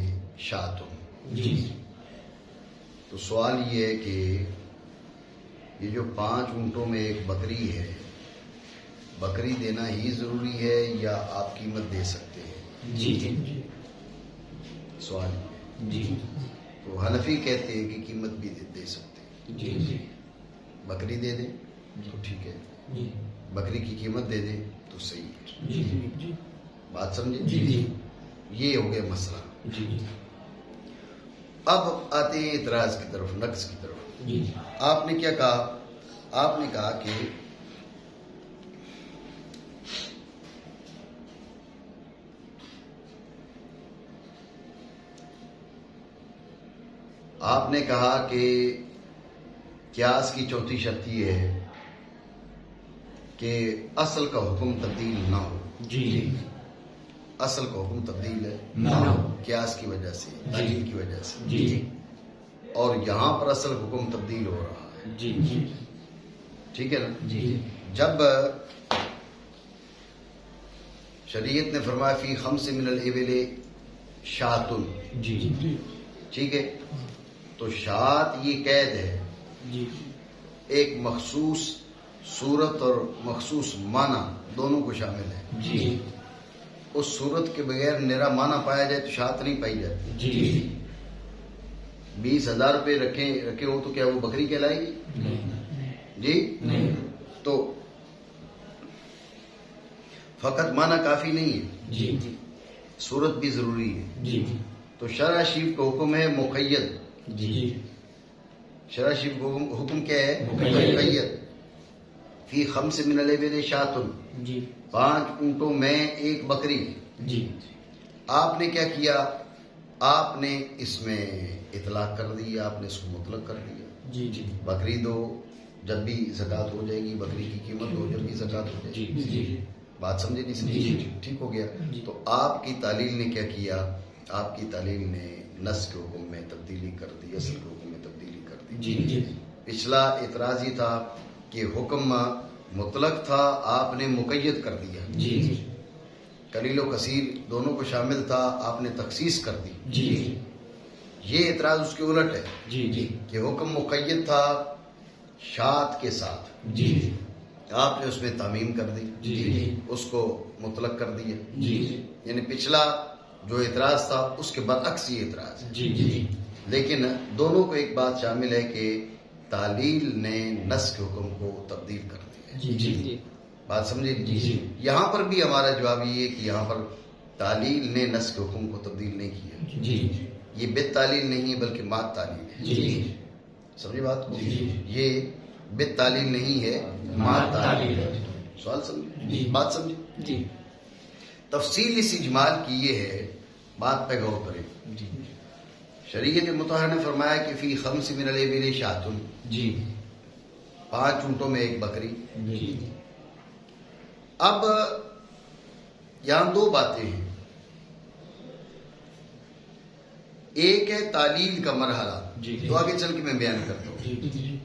شاۃ. تو سوال یہ ہے کہ یہ جو 5 اونٹوں میں ایک بکری ہے، بکری دینا ہی ضروری ہے یا آپ قیمت دے سکتے ہیں؟ سوال یہ. تو حنفی کہتے ہیں کہ قیمت بھی دے سکتے ہیں. بکری دے دیں تو ٹھیک ہے، بکری کی قیمت دے دیں تو صحیح ہے. بات سمجھے؟ یہ ہو گیا مسئلہ. اب آتے ہیں اعتراض کی طرف، نقص کی طرف. آپ نے کیا کہا؟ آپ نے کہا کہ قیاس کی چوتھی شرط یہ ہے کہ اصل کا حکم تبدیل نہ ہو. اصل کا حکم تبدیل نہ ہو قیاس کی وجہ سے، تعلیل کی وجہ سے. اور یہاں پر اصل حکم تبدیل ہو رہا ہے. ٹھیک ہے نا. جب شریعت نے فرمایا فی 5 من الابل شاۃ، ٹھیک ہے، تو شاۃ یہ قید ہے، ایک مخصوص صورت اور مخصوص معنی دونوں کو شامل ہے. اس صورت کے بغیر نرا معنی پایا جائے تو شاۃ نہیں پائی جاتی. 20,000 روپے رکھے ہو تو کیا وہ بکری کہلائے گی؟ جی تو فقط معنی کافی نہیں ہے، صورت بھی ضروری ہے. تو شرع شریف کا حکم ہے مقید. شرع شریف کا حکم کیا ہے؟ مقید. فی 5 من الابل شاۃ، 5 اونٹوں میں ایک بکری. آپ نے کیا کیا؟ آپ نے اس میں اطلاق کر دیا، آپ نے اس کو مطلق کر دیا. بکری دو جب بھی زکوٰۃ ہو جائے گی، بکری کی قیمت دو جب بھی زکوٰۃ ہو جائے گی. بات سمجھے نہیں سمجھے؟ ٹھیک ہو گیا. تو آپ کی تعلیل نے کیا کیا؟ آپ کی تعلیل نے نص کے حکم میں تبدیلی کر دی، اصل کے حکم میں تبدیلی کر دی. پچھلا اعتراض یہ تھا کہ حکم مطلق تھا، آپ نے مقید کر دیا. قلیل و کثیر دونوں کو شامل تھا، آپ نے تخصیص کر دی. جی یہ اعتراض اس کے الٹ ہے جی جی کہ حکم مقید تھا شاذ کے ساتھ، جی آپ نے اس میں تعمیم کر دی، جی اس کو مطلق کر دیا. جی یعنی پچھلا جو اعتراض تھا اس کے برعکس یہ اعتراض ہے. جی جی لیکن دونوں کو ایک بات شامل ہے کہ تعلیل نے نص کے حکم کو تبدیل کر دیا. جی جی بات سمجھے؟ جی جی یہاں پر بھی ہمارا جواب یہ ہے کہ یہاں پر تعلیل نے نص کے حکم کو تبدیل نہیں کیا. جی یہ بت تعلیل نہیں ہے بلکہ مات تعلیل ہے. جی سمجھے بات کو؟ جی. یہ بت تعلیل نہیں ہے، مات تعلیل ہے. سوال سمجھے؟ جی. بات سمجھے؟ جی تفصیل اس اجمال کی یہ ہے، بات پہ غور کریں. جی شریعت مطہرہ نے فرمایا کہ فی خمس من الابل شاۃ، جی 5 اونٹوں میں ایک بکری. جی اب یہاں 2 باتیں ہیں. ایک ہے تعلیل کا مرحلہ، جی. تو آگے چل کے میں بیان کرتا ہوں. جی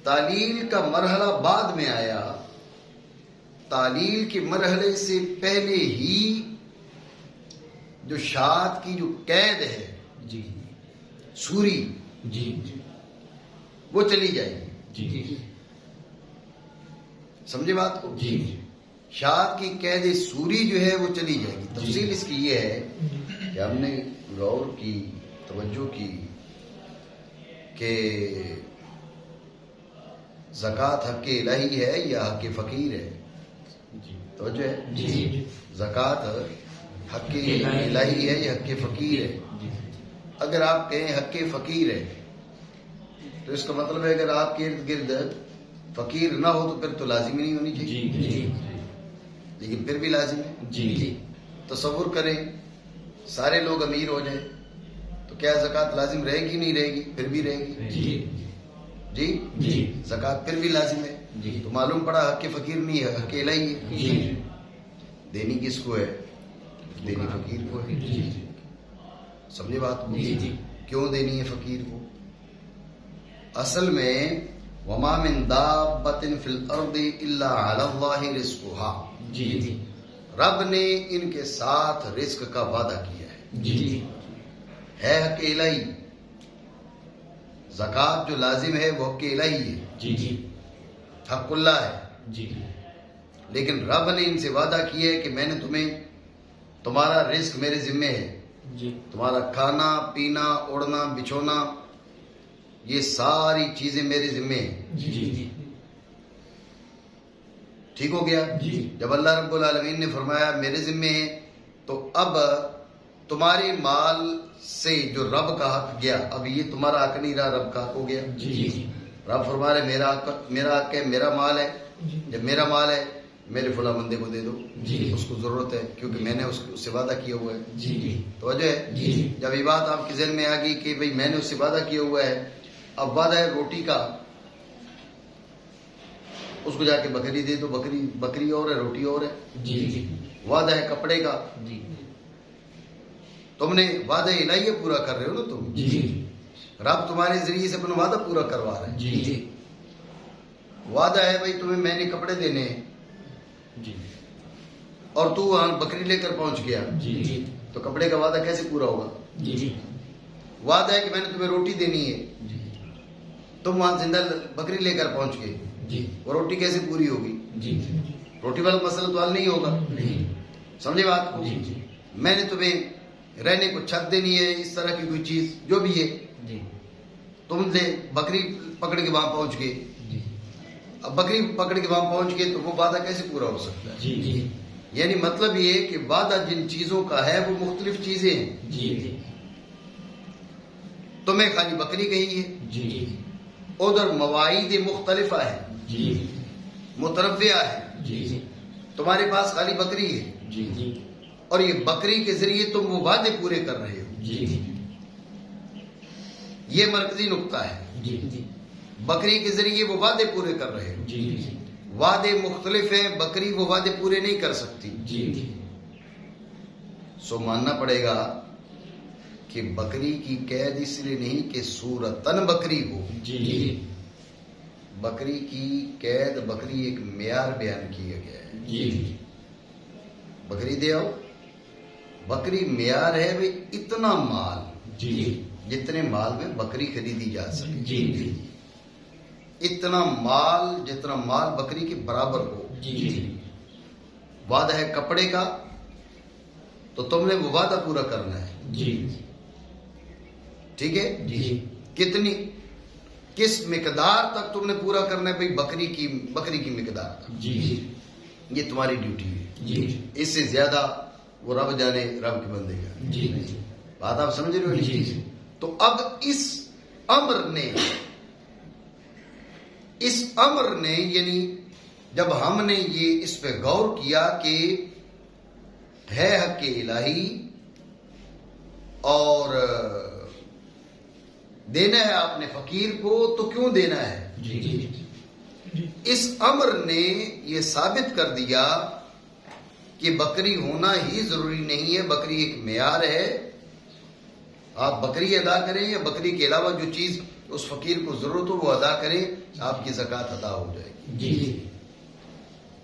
تعلیل کا مرحلہ بعد میں آیا. تعلیل کے مرحلے سے پہلے ہی جو شاذ کی جو قید ہے جی سوری، جی وہ چلی جائے گی. جی سمجھے بات کو؟ جی شاذ کی قید سوری جو ہے وہ چلی جائے گی. تفصیل اس کی یہ ہے کہ ہم نے غور کی، توجہ کی کہ زکوٰۃ حق الہی ہے یا حق فقیر ہے. توجہ ہے؟ جی زکوٰۃ حق الہی ہے یا حق فقیر ہے. اگر آپ کہیں حق فقیر ہے تو اس کا مطلب ہے اگر آپ کے ارد گرد فقیر نہ ہو تو پھر تو لازم ہی نہیں ہونی چاہیے. جی لیکن پھر بھی لازم ہے. جی تصور کریں سارے لوگ امیر ہو جائیں تو کیا زکوٰۃ لازم رہے گی؟ نہیں رہے گی، پھر بھی رہے گی. جی جی جی زکوٰۃ پھر بھی لازم ہے. جی. تو معلوم پڑا حق فقیر نہیں ہے، حق الہی ہے. جی دینی کس کو ہے؟ دینی فقیر کو ہے. جی سمجھے بات کو؟ جی. کیوں دینی ہے فقیر کو؟ اصل میں وما من دابۃ فی الارض الا علی اللہ رزقها، جی رب نے ان کے ساتھ رزق کا وعدہ کیا ہے. جی ہے حق الہی. زکوٰۃ جو لازم ہے وہ حق الہی ہے، جی جی حق اللہ ہے. جی لیکن رب نے ان سے وعدہ کیا ہے کہ میں نے تمہیں، تمہارا رزق میرے ذمے ہے. جی تمہارا کھانا پینا اوڑھنا بچھونا یہ ساری چیزیں میرے ذمے ہیں. جی ٹھیک ہو گیا؟ جی. جب اللہ رب العالمین نے فرمایا میرے ذمے ہیں تو اب تمہارے مال سے جو رب کا حق گیا، اب یہ تمہارا حق نہیں رہا، رب کا حق ہو گیا. جی رب فرما رہے میرا حق ہے، میرا مال ہے. جب میرا مال ہے میرے فلاں بندے کو دے دو، جی. اس کو ضرورت ہے کیونکہ میں نے اس سے وعدہ کیا ہوا ہے. جی توجہ ہے؟ جی. جب یہ بات آپ کے ذہن میں آ گئی کہ بھئی میں نے اس سے وعدہ کیا ہوا ہے، اب وعدہ ہے روٹی کا، اس کو جا کے بکری دے دو. بکری اور ہے، روٹی اور ہے. جی وعدہ ہے کپڑے کا، جی تم نے وعدہ الہیہ پورا کر رہے ہو نا تم. جی رب تمہارے ذریعے سے اپنا وعدہ پورا کروا رہا ہے. جی وعدہ ہے بھائی تمہیں میں نے کپڑے دینے ہیں جی اور تو وہاں بکری لے کر پہنچ گیا، جی تو کپڑے کا وعدہ کیسے پورا ہوگا؟ جی وعدہ ہے کہ میں نے تمہیں روٹی دینی ہے، جی تم وہاں زندہ بکری لے کر پہنچ گئے، جی وہ روٹی کیسے پوری ہوگی؟ جی روٹی والا مسئلہ تو حل نہیں ہوگا. نہیں. سمجھے بات کو؟ جی جی میں نے تمہیں رہنے کو چھت دینی ہے، اس طرح کی کوئی چیز جو بھی ہے، جی تم نے بکری پکڑ کے وہاں پہنچ گئے. جی اب بکری پکڑ کے وہاں پہنچ گئے تو وہ وعدہ کیسے پورا ہو سکتا ہے؟ جی جی یعنی مطلب یہ ہے کہ وعدہ جن چیزوں کا ہے وہ مختلف چیزیں ہیں. جی تمہیں خالی بکری کہی ہے، جی ادھر مواعید مختلفہ ہے، جی متنوعہ ہے. جی تمہارے پاس خالی بکری ہے جی جی اور یہ بکری کے ذریعے تم وہ وعدے پورے کر رہے ہو. جی یہ مرکزی نقطہ ہے. جی جی بکری کے ذریعے وہ وعدے پورے کر رہے ہو. جی وعدے مختلف ہیں، بکری وہ وعدے پورے نہیں کر سکتی. جی سو ماننا پڑے گا کہ بکری کی قید اس لیے نہیں کہ صورتاً بکری ہو. جی بکری کی قید، بکری ایک معیار بیان کیا گیا ہے. جی بکری دے آؤ. بکری معیار ہے بھائی اتنا مال جی جتنے مال میں بکری خریدی جا سکے. جی جی اتنا مال جتنا مال بکری کے برابر ہو. جی وعدہ ہے کپڑے کا تو تم نے وہ وعدہ پورا کرنا ہے. جی ٹھیک ہے. جی کتنی کس مقدار تک تم نے پورا کرنا ہے بھائی بکری کی مقدار تک. جی یہ تمہاری ڈیوٹی ہے. جی اس سے زیادہ وہ رب جانے رب کے بندے کا. جی بات آپ سمجھ رہے ہو. جی تو اب اس امر نے یعنی جب ہم نے یہ اس پہ غور کیا کہ ہے حق الہی اور دینا ہے آپ نے فقیر کو تو کیوں دینا ہے. جی اس امر نے یہ ثابت کر دیا کہ بکری ہونا ہی ضروری نہیں ہے. بکری ایک معیار ہے. آپ بکری ادا کریں یا بکری کے علاوہ جو چیز اس فقیر کو ضرورت ہو وہ ادا کریں, آپ کی زکوٰۃ ادا ہو جائے گی. جی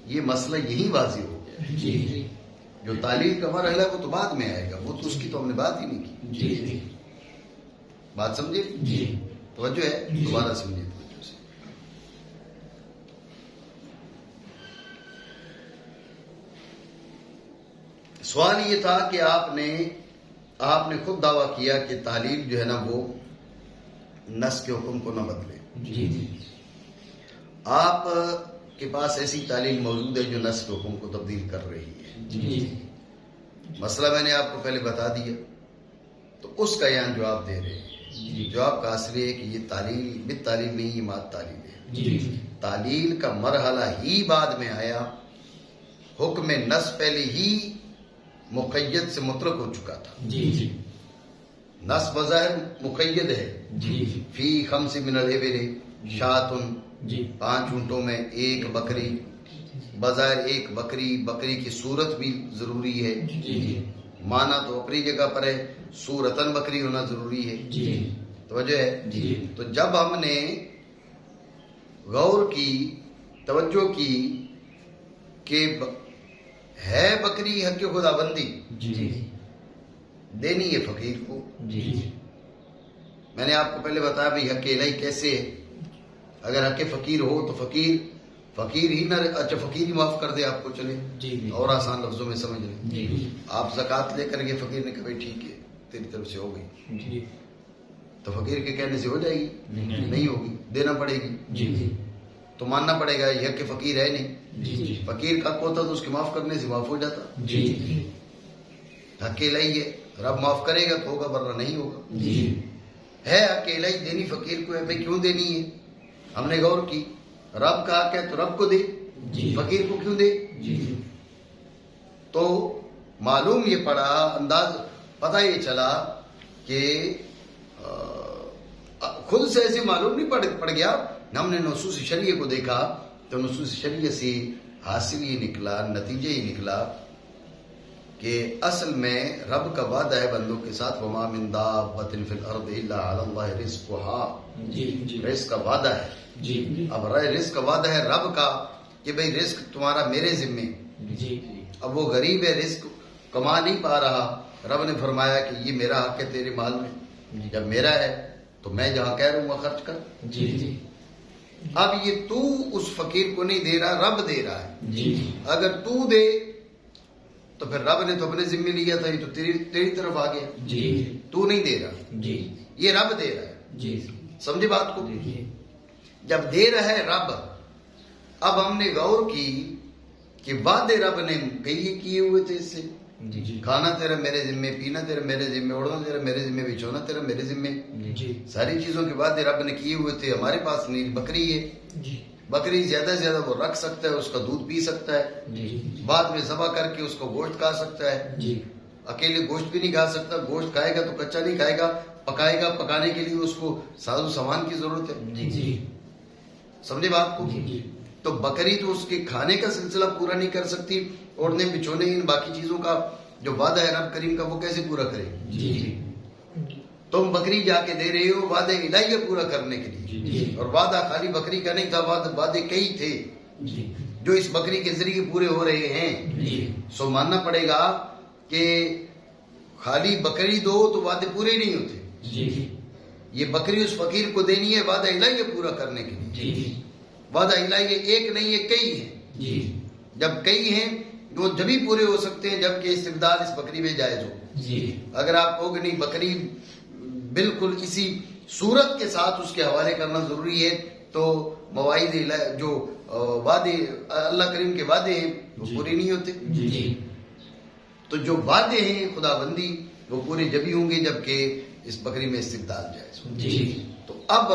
یہ مسئلہ یہی واضح ہو گیا. جی جو تعلیم کا مرحلہ ہے وہ تو بعد میں آئے گا, وہ تو اس کی تو ہم نے بات ہی نہیں کی. جی بات سمجھے. جی توجہ ہے, دوبارہ سمجھے توجہ سے. سوال یہ تھا کہ آپ نے خود دعویٰ کیا کہ تعلیم جو ہے نا وہ نص کے حکم کو نہ بدلے. جی آپ کے پاس ایسی تعلیم موجود ہے جو نص کے حکم کو تبدیل کر رہی ہے. جی مسئلہ میں نے آپ کو پہلے بتا دیا, تو اس کا یہاں جواب دے رہے ہیں. جواب کا اصل ہے کہ یہ تعلیم نہیں, یہ مات تعلیم ہے. جی تعلیل کا مرحلہ ہی بعد میں آیا, حکم نص پہلے ہی مقید سے مطلق ہو چکا تھا. جی نص بظاہر مقید ہے. جی فی خمس من الابل شاتن, جی 5 اونٹوں میں ایک بکری. بظاہر ایک بکری کی صورت بھی ضروری ہے. جی معنی تو اپنی جگہ پر ہے, صورتاً بکری ہونا ضروری ہے. جی توجہ ہے. جی تو جب ہم نے غور کی, توجہ کی کہ ہے بکری حق خدا بندی جی دینی ہے فقیر کو. جی میں نے آپ کو پہلے بتایا بھائی حق الہی کیسے ہے. اگر حق فقیر ہو تو فقیر ہی نہ, اچھا فقیر ہی معاف کر دے آپ کو, چلے جی اور آسان لفظوں میں سمجھ لیں. جی آپ زکوٰۃ لے کر گئے, فقیر نے کہا بھائی ٹھیک ہے تیری طرف سے ہو گئی, جی تو فقیر کے کہنے سے ہو جائے گی؟ نہیں ہوگی, دینا پڑے گی. جی تو ماننا پڑے گا یہ حق فقیر ہے نہیں. جی فقیر کا ہوتا تو اس کے معاف کرنے سے معاف ہو جاتا. جی حق الہی ہے, رب معاف کرے گا تو ہوگا ورنہ نہیں ہوگا. جی ہے حق الہی دینی فقیر کو ہے. بھائی کیوں دینی ہے؟ ہم نے غور کی, رب کا حق ہے تو رب کو دے, جی فقیر کو کیوں دے؟ جی تو معلوم یہ پڑا, انداز پتہ یہ چلا کہ خود سے ایسے معلوم نہیں پڑ گیا. ہم نے نصوص شریعہ کو دیکھا تو نصوص شریعہ سے حاصل یہ نکلا, نتیجہ یہ نکلا کہ اصل میں رب کا وعدہ ہے بندوں کے ساتھ, وما من دابۃ فی الارض الا علی اللہ رزقها. جی رزق کا وعدہ ہے. جی اب رزق کا وعدہ ہے رب کا کہ بھئی رزق تمہارا میرے ذمے. جی اب وہ غریب ہے, رزق کما نہیں پا رہا, رب نے فرمایا کہ یہ میرا حق ہے تیرے مال میں, جب میرا ہے تو میں جہاں کہہ رہا ہوں وہاں خرچ کر. جی جی اب یہ تو اس فقیر کو نہیں دے رہا, رب دے رہا ہے. جی اگر تو دے تو پھر رب نے تو اپنے ذمے لیا تھا, یہ تو تیری طرف آ گیا. جی تو نہیں دے رہا, جی یہ رب دے رہا ہے. جی سمجھے بات کو؟ جی جب دے رہا ہے رب, اب ہم نے غور کی کہ وعدے رب نے کئی کیے ہوئے تھے اس سے. جی کھانا تیرا میرے ذمے, پینا تیرا میرے ذمے, اڑنا تیرا میرے ذمے, بچھونا تیرا میرے ذمے. جی ساری چیزوں کے وعدے رب نے کیے ہوئے تھے. ہمارے پاس نہیں, بکری ہے, جی بکری زیادہ سے زیادہ وہ رکھ سکتا ہے, اس کا دودھ پی سکتا ہے, جی بعد میں ذبح کر کے اس کو گوشت کھا سکتا ہے. جی اکیلے گوشت بھی نہیں کھا سکتا, گوشت کھائے گا تو کچا نہیں کھائے گا, پکائے گا, پکانے کے لیے اس کو ساز و سامان کی ضرورت ہے. جی جی سمجھے بات کو؟ جی تو بکری تو اس کے کھانے کا سلسلہ پورا نہیں کر سکتی, اوڑھنے بچھونے ان باقی چیزوں کا جو وعدہ ہے رب کریم کا وہ کیسے پورا کرے گی؟ جی تم بکری جا کے دے رہے ہو وعدے الہی پورا کرنے کے لیے, جی اور وعدہ خالی بکری کا نہیں تھا, وعدے کئی تھے. جی جو اس بکری کے ذریعے پورے ہو رہے ہیں، سو ماننا پڑے گا کہ خالی بکری دو تو وعدے پورے نہیں ہوتے. یہ بکری اس فقیر کو دینی ہے وعدہ الہی پورا کرنے کے لیے. وعدہ الہی ایک نہیں ہے، کئی ہیں. جب کئی ہیں وہ جبھی پورے ہو سکتے ہیں جبکہ استبدال اس بکری میں جائز ہو. اگر آپ کہو کہ نہیں بکری بالکل اسی صورت کے ساتھ اس کے حوالے کرنا ضروری ہے تو مواعید جو وعدے اللہ کریم کے وعدے ہیں وہ پورے نہیں ہوتے. تو جو وعدے ہیں خدا بندی وہ پورے جبھی ہوں گے جبکہ اس بکری میں استبدال جائز ہو. تو اب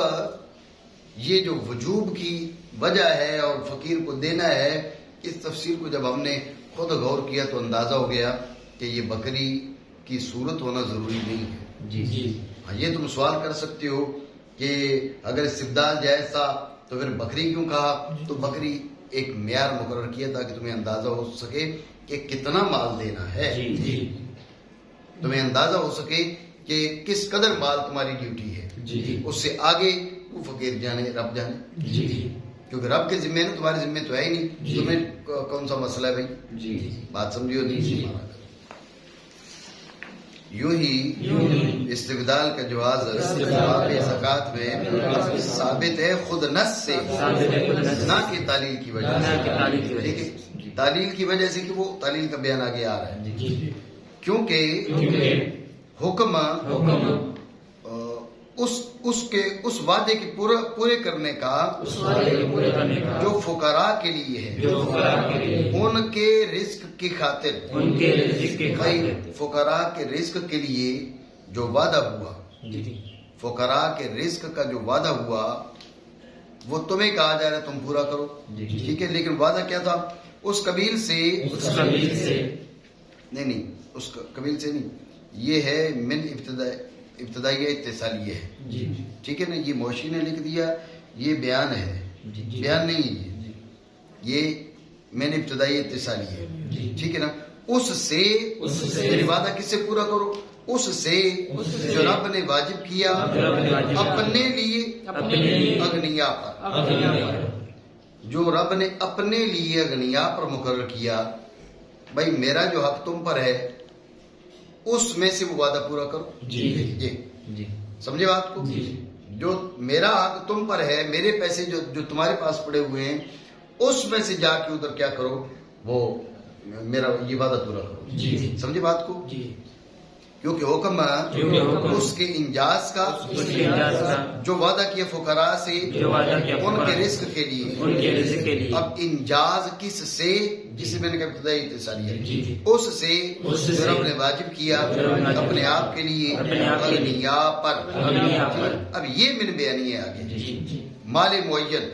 یہ جو وجوب کی وجہ ہے اور فقیر کو دینا ہے، اس تفسیر کو جب ہم نے خود غور کیا تو اندازہ ہو گیا کہ یہ بکری کی صورت ہونا ضروری نہیں ہے. یہ تم سوال کر سکتے ہو کہ اگر استبدال جائز تھا تو پھر بکری کیوں کہا؟ تو بکری ایک معیار مقرر کیا تاکہ تمہیں اندازہ ہو سکے کہ کتنا مال دینا ہے، تمہیں اندازہ ہو سکے کہ کس قدر مال تمہاری ڈیوٹی ہے. اس سے آگے وہ فقیر جانے، رب جانے، کیونکہ رب کے ذمے نا، تمہارے ذمے تو ہے ہی نہیں. تمہیں کون سا مسئلہ ہے بھائی؟ بات سمجھو نہیں. یوں ہی استبدال کا جواز باب زکوٰۃ میں ثابت ہے خود نص سے، نہ کہ تعلیل کی وجہ سے. ٹھیک ہے، تعلیل کی وجہ سے کہ وہ تعلیل کا بیان آگے آ رہا ہے. کیونکہ حکم اس وعدے کے پورے کرنے کا جو فقراء کے لیے ہے، ان کے رزق کی خاطر، فقراء کے رزق کے لیے جو وعدہ ہوا، فقراء کے رزق کا جو وعدہ ہوا وہ تمہیں کہا جا رہا ہے تم پورا کرو. ٹھیک ہے، لیکن وعدہ کیا تھا؟ اس قبیل سے نہیں، اس قبیل سے نہیں، یہ ہے من ابتدائیہ اتصالیہ ہے. ٹھیک ہے نا، یہ موشی نے لکھ دیا، یہ بیان ہے، بیان نہیں ہے یہ من ابتدائیہ اتصالیہ ہے. ٹھیک ہے نا، اس سے وعدہ کس سے پورا کرو؟ اس سے جو رب نے واجب کیا اپنے لیے اغنیا پر، جو رب نے اپنے لیے اغنیا پر مقرر کیا. بھائی میرا جو حق تم پر ہے اس میں سے وہ وعدہ پورا کرو. سمجھے بات کو؟ جو میرا حق تم پر ہے، میرے پیسے جو تمہارے پاس پڑے ہوئے ہیں اس میں سے جا کے ادھر کیا کرو، وہ میرا یہ وعدہ پورا کرو. سمجھے بات کو؟ کیونکہ حکم اس کے انجاز کا جو وعدہ کیا فقراء سے ان کے رزق کے لیے. اب انجاز کس سے؟ جسے میں نے کہا ابتدائی اتصالیہ، اس سے جو رب نے واجب کیا اپنے آپ کے لیے اغنیا پر. اب یہ من بیانی ہے آگے، مال معین،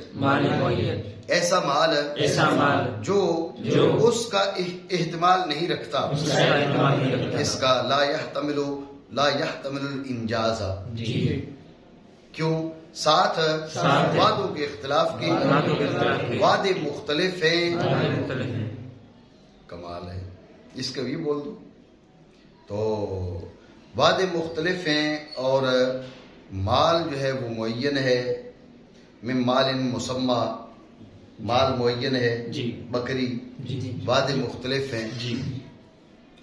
ایسا مال جو اس کا احتمال نہیں رکھتا، اس کا لا يحتمل الانجاز. کیوں؟ ساتھ وعدوں کے اختلاف کے، وعدے مختلف ہیں. کمال ہے، اس کا بھی بول دو. تو وعدے مختلف ہیں اور مال جو ہے وہ معین ہے. من مال مسمى، مال معین ہے، بکری. وعدے مختلف ہیں،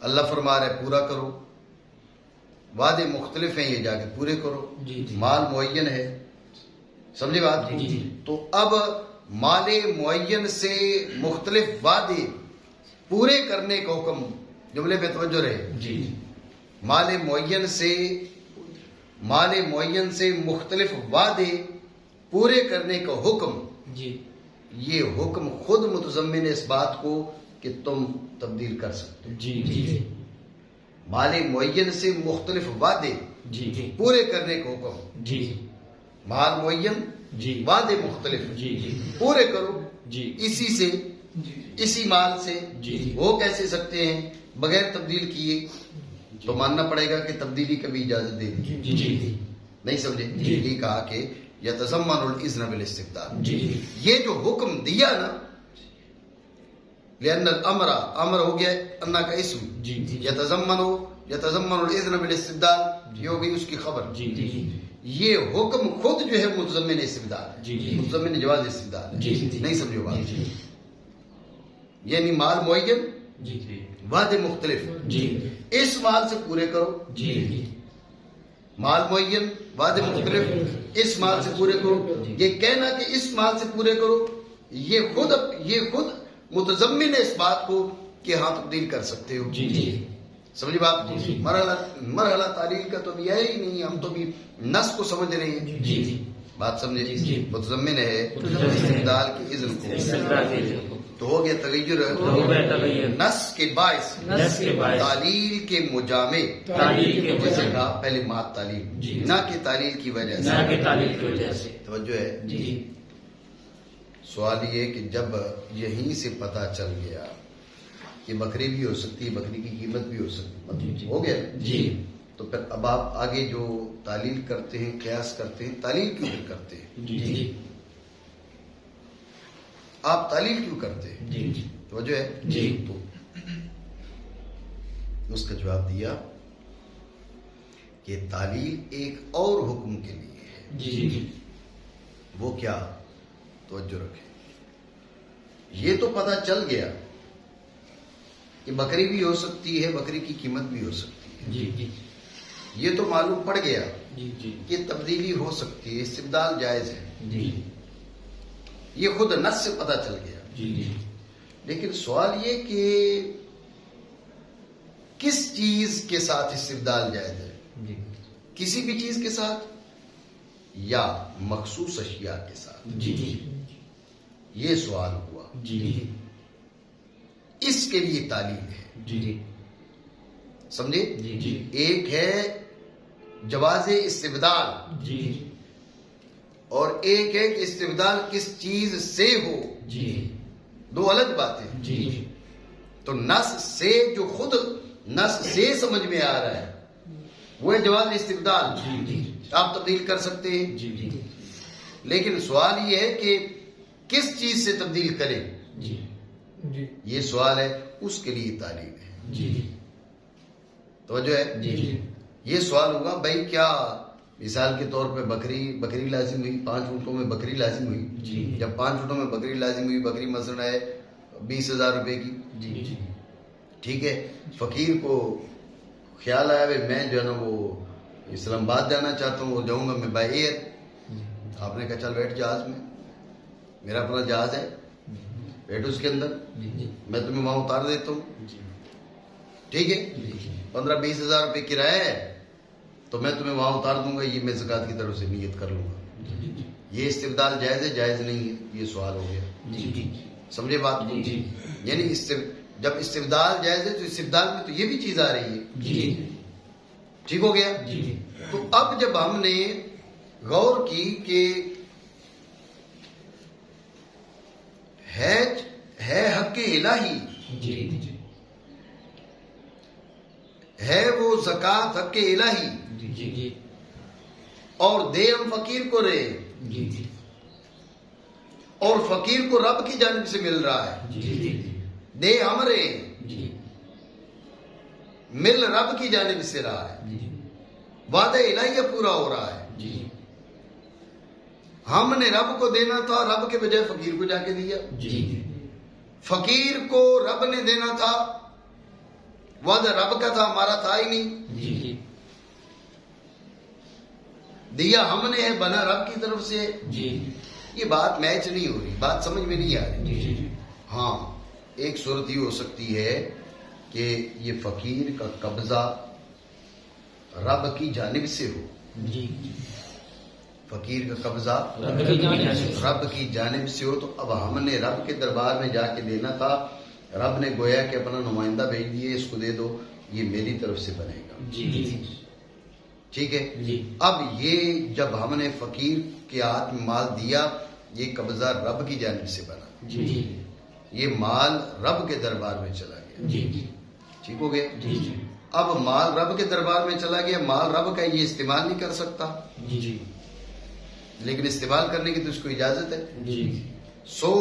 اللہ فرما رہا ہے پورا کرو. وعدے مختلف ہیں، یہ جا کے پورے کرو. مال معین ہے، سمجھے بات؟ تو اب مال معین سے مختلف وعدے پورے کرنے کا حکم، جملے پہ توجہ رہے. مال معین سے مختلف وعدے پورے کرنے کا حکم، یہ حکم خود متضمن ہے اس بات کو کہ تم تبدیل کر سکتے. مال معین سے مختلف وعدے پورے کرنے کا حکم، مال معین وعدے مختلف پورے کرو. اسی سے، اسی مال سے وہ کیسے سکتے ہیں بغیر تبدیل کیے؟ تو ماننا پڑے گا کہ تبدیلی کا بھی اجازت دے دی. نہیں سمجھے؟ یہ کہا کہ یتضمن الاذن بالاستبدال، یہ جو حکم دیا نا، لأن الامر، امر ہو گیا انا کا اسم، یتضمن الاذن بالاستبدال، یہ ہو گئی اس کی خبر. یہ حکم خود جو ہے متضمن استبدال، متضمن جواز استبدال. نہیں سمجھو بات؟ یعنی مال معین جی جی وعدے مختلف جی اس مال سے پورے کرو، جی مال معین وعدے مختلف اس مال سے پورے کرو. یہ کہنا کہ اس مال سے پورے کرو یہ خود متضمن ہے اس بات کو کہ ہاں تبدیل کر سکتے ہو. جی جی سمجھی بات؟ جی. مرحلہ تعلیل کا تو بھی ہے ہی نہیں، ہم تو بھی نص کو سمجھ رہے ہیں. جی جی بات سمجھے؟ جی. متضمن ہے متضمن ہے. استبدال کی اذن کو. تو ہو گیا تغیر نص کے باعث نص کے باعث تعلیل کے مجامع تعلیل کے جیسے وجہ کہا پہلے مات تعلیل جی. نہ کہ تعلیل کی وجہ سے. نہ کہ تعلیل کی وجہ سے. توجہ ہے. جی سوال یہ کہ جب یہیں سے پتہ چل گیا کہ بکری بھی ہو سکتی ہے، بکری کی قیمت بھی ہو سکتی ہے، ہو گیا جی. تو پھر اب آپ آگے جو تعلیل کرتے ہیں، قیاس کرتے ہیں، تعلیل کیوں پھر کرتے ہیں؟ جی جی آپ تعلیل کیوں کرتے ہیں؟ جی توجہ ہے. جی. تو اس کا جواب دیا کہ تعلیل ایک اور حکم کے لیے ہے. جی جی وہ کیا؟ توجہ رکھیں. یہ تو پتہ چل گیا کہ بکری بھی ہو سکتی ہے، بکری کی قیمت بھی ہو سکتی ہے. جی جی یہ تو معلوم پڑ گیا جی جی کہ تبدیلی ہو سکتی ہے، استبدال جائز ہے. جی یہ خود نص سے پتہ چل گیا. جی جی لیکن سوال یہ کہ کس چیز کے ساتھ استبدال جائز ہے؟ جی کسی بھی چیز کے ساتھ یا مخصوص اشیاء کے ساتھ؟ جی جی یہ سوال ہوا. جی اس کے لیے تعلیل ہے. جی سمجھے؟ جی جی ایک ہے جواز استبدال جی اور ایک ہے کہ استبدال کس چیز سے ہو. جی دو الگ باتیں. جی تو نص سے جو خود نص سے سمجھ میں آ رہا ہے وہ ہے جواز استبدال. جی آپ تبدیل کر سکتے ہیں. جی جی لیکن سوال یہ ہے کہ کس چیز سے تبدیل کریں؟ جی یہ سوال ہے. اس کے لیے تعلیم ہے. جی توجہ ہے. جی یہ سوال ہوگا بھائی کیا مثال کے طور پہ بکری لازم ہوئی، 5 اونٹوں میں بکری لازم ہوئی. جی جب 5 اونٹوں میں بکری لازم ہوئی، بکری مثلا ہے 20,000 روپے کی. جی ٹھیک ہے. فقیر کو خیال آیا بھائی میں جو ہے نا وہ اسلام آباد جانا چاہتا ہوں، وہ جاؤں گا میں بائی ایئر. آپ نے کہا چل بیٹھ جہاز میں، میرا اپنا جہاز ہے، بیٹھ اس کے اندر، میں تمہیں وہاں اتار دیتا ہوں. ٹھیک ہے. 15-20 ہزار روپے کرایہ ہے تو میں تمہیں وہاں اتار دوں گا، یہ میں زکوٰۃ کی طرف سے نیت کر لوں گا. یہ استبدال جائز ہے جائز نہیں ہے؟ یہ سوال ہو گیا. سمجھے بات کو؟ یعنی جب استبدال جائز ہے تو استبدال میں تو یہ بھی چیز آ رہی ہے. ٹھیک ہو گیا. تو اب جب ہم نے غور کی کہ ہے حق الہی، ہے وہ زکوٰۃ حق الہی، اور دے ہم فقیر کو رہے، اور فقیر کو رب کی جانب سے مل رہا ہے. دے ہم رہے، مل رب کی جانب سے رہا ہے، وعدہ الہیہ پورا ہو رہا ہے. ہم نے رب کو دینا تھا، رب کے بجائے فقیر کو جا کے دیا. فقیر کو رب نے دینا تھا، وعدہ رب کا تھا، ہمارا تھا ہی نہیں. دیا ہم نے ہے، بنا رب کی طرف سے. یہ بات میچ نہیں ہو رہی، بات سمجھ میں نہیں آ رہی. ہاں ایک صورت یہ ہو سکتی ہے کہ یہ فقیر کا قبضہ رب کی جانب سے ہو. فقیر کا قبضہ رب کی جانب سے ہو، تو اب ہم نے رب کے دربار میں جا کے دینا تھا، رب نے گویا کہ اپنا نمائندہ بھیج دیے، اس کو دے دو، یہ میری طرف سے بنے گا. ٹھیک ہے. اب یہ جب ہم نے فقیر کے ہاتھ میں مال دیا، یہ قبضہ رب کی جانب سے بنا، یہ مال رب کے دربار میں چلا گیا. ٹھیک ہو گیا. اب مال رب کے دربار میں چلا گیا، مال رب کا یہ استعمال نہیں کر سکتا، لیکن استعمال کرنے کی تو اس کو اجازت ہے. سو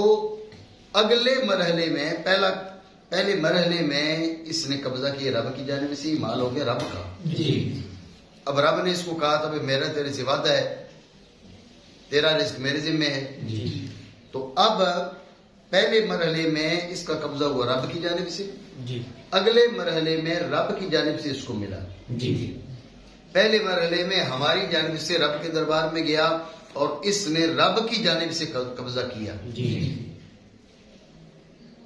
اگلے مرحلے میں پہلے مرحلے میں اس نے قبضہ کیا رب کی جانب سے، مال ہو گیا رب کا. اب رب نے اس کو کہا تھا میرا تیرے سے وعدہ ہے، تیرا رزق میرے ذمہ ہے. تو اب پہلے مرحلے میں اس کا قبضہ ہوا رب کی جانب سے، جی اگلے مرحلے میں رب کی جانب سے اس کو ملا۔ جی پہلے مرحلے میں ہماری جانب سے رب کے دربار میں گیا اور اس نے رب کی جانب سے قبضہ کیا۔ جی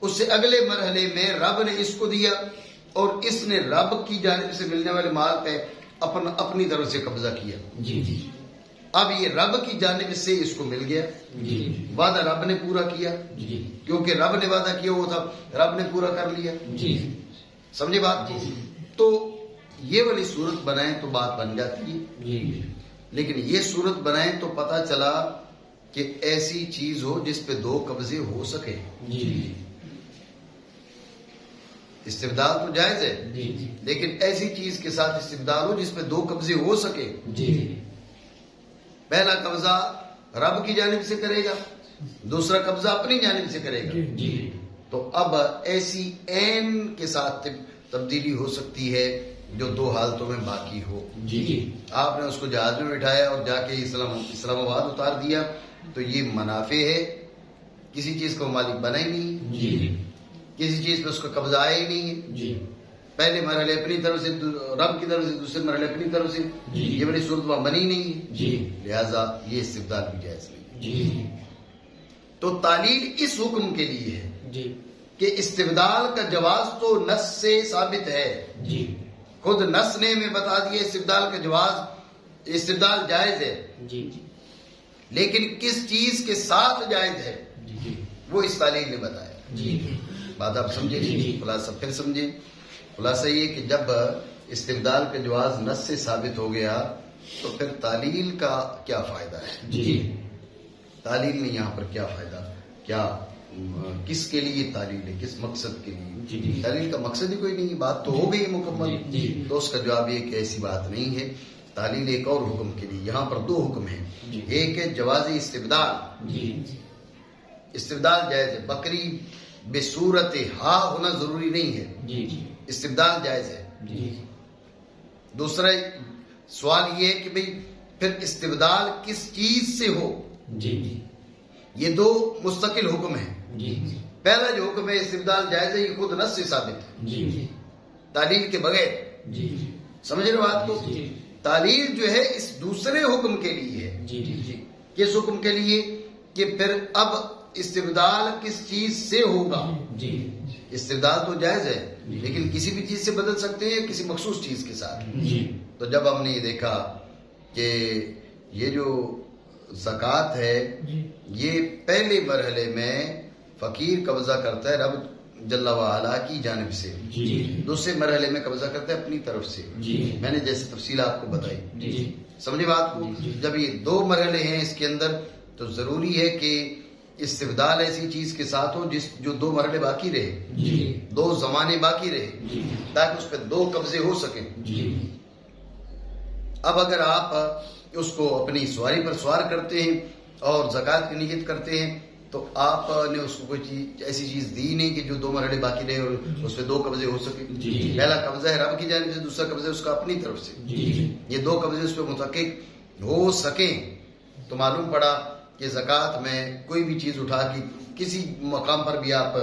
اس سے اگلے مرحلے میں رب نے اس کو دیا اور اس نے رب کی جانب سے ملنے والے مال پہ اپنی طرف سے قبضہ کیا۔ جی جی اب یہ رب کی جانب سے اس کو مل گیا، جی وعدہ رب نے پورا کیا، جی کیونکہ رب نے وعدہ کیا وہ تھا، رب نے پورا کر لیا۔ جی سمجھے بات؟ تو یہ والی صورت بنائیں تو بات بن جاتی ہے، جی لیکن یہ صورت بنائیں تو پتہ چلا کہ ایسی چیز ہو جس پہ دو قبضے ہو سکے۔ جی استبدال تو جائز ہے، جی لیکن ایسی چیز کے ساتھ استبدال ہو جس پہ دو قبضے ہو سکے۔ جی پہلا قبضہ رب کی جانب سے کرے گا، دوسرا قبضہ اپنی جانب سے کرے گا۔ جی تو اب ایسی عین کے ساتھ تبدیلی ہو سکتی ہے جو دو حالتوں میں باقی ہو۔ جی آپ نے اس کو جہاز میں بٹھایا اور جا کے اسلام آباد اتار دیا تو یہ منافع ہے، کسی چیز کا مالک بنا ہی نہیں، جی کسی چیز پہ اس کا قبضہ آیا ہی نہیں ہے۔ جی پہلے مرحلے اپنی طرف سے، رب کی طرف سے، دوسرے مرحلے اپنی طرف سے، جی۔ یہ بڑی صورت وہاں بنی نہیں ہے، جی لہذا یہ استبدال بھی جائز نہیں۔ جی تو تعلیل اس حکم کے لیے ہے جی کہ استبدال کا جواز تو نص سے ثابت ہے، جی خود نص نے ہمیں بتا دیا استبدال کا جواز، استبدال جائز ہے، جی لیکن کس چیز کے ساتھ جائز ہے جی وہ اس تعلیل نے بتایا۔ جی بات آپ سمجھے؟ جی۔ خلاصہ پھر سمجھے، خلاصہ یہ کہ جب استبدال کا جواز نص سے ثابت ہو گیا تو پھر تعلیل کا کیا فائدہ ہے؟ جی تعلیل میں یہاں پر کیا فائدہ، کیا کس کے لیے تعلیل ہے، کس مقصد کے جی۔ لیے؟ تعلیل کا مقصد ہی کوئی نہیں، بات تو ہو گئی مکمل۔ جی۔ تو اس کا جواب یہ کہ ایسی بات نہیں ہے، تعلیل ایک اور حکم کے لیے۔ یہاں پر دو حکم ہیں، جی۔ ایک ہے جواز استبدال، جی استبدال جائز ہے، بکری بے صورت ہا ہونا ضروری نہیں ہے، جی استبدال جائز ہے۔ جی دوسرا سوال یہ ہے کہ بھئی پھر استبدال کس چیز سے ہو؟ جی یہ دو مستقل حکم ہیں۔ جی پہلا جو حکم ہے استبدال جائز ہے، یہ خود نص سے ثابت ہے، جی تعلیل کے بغیر۔ جی سمجھ رہے بات کو؟ جی۔ تعلیل جو ہے اس دوسرے حکم کے لیے ہے۔ جی جی کس حکم کے لیے؟ کہ پھر اب استبدال کس چیز سے ہوگا؟ جی استبدال تو جائز ہے لیکن کسی بھی چیز سے بدل سکتے ہیں، کسی مخصوص چیز کے ساتھ۔ جی تو جب ہم نے یہ دیکھا کہ یہ جو زکوٰۃ ہے یہ پہلے مرحلے میں فقیر قبضہ کرتا ہے رب جل وعلا کی جانب سے، جی دوسرے مرحلے میں قبضہ کرتا ہے اپنی طرف سے۔ جی میں نے جیسے تفصیل آپ کو بتائی، جی سمجھے بات کو؟ جب یہ دو مرحلے ہیں اس کے اندر تو ضروری ہے کہ استبدال ایسی چیز کے ساتھ ہو جو دو مرحلے باقی رہے، جی دو زمانے باقی رہے، جی تاکہ اس پہ دو قبضے ہو سکیں۔ جی اب اگر آپ اس کو اپنی سواری پر سوار کرتے ہیں اور زکوٰۃ کی نیت کرتے ہیں تو آپ نے اس کو کوئی چیز ایسی چیز دی نہیں کہ جو دو مرحلے باقی رہے اور اس پہ دو قبضے ہو سکے۔ جی۔ پہلا قبضہ ہے رب کی جانب سے، دوسرا قبضہ ہے اس کا اپنی طرف سے، جی یہ دو قبضے اس پہ متحقق ہو سکیں تو معلوم پڑا کہ زکوٰۃ میں کوئی بھی چیز اٹھا کے کسی مقام پر بھی آپ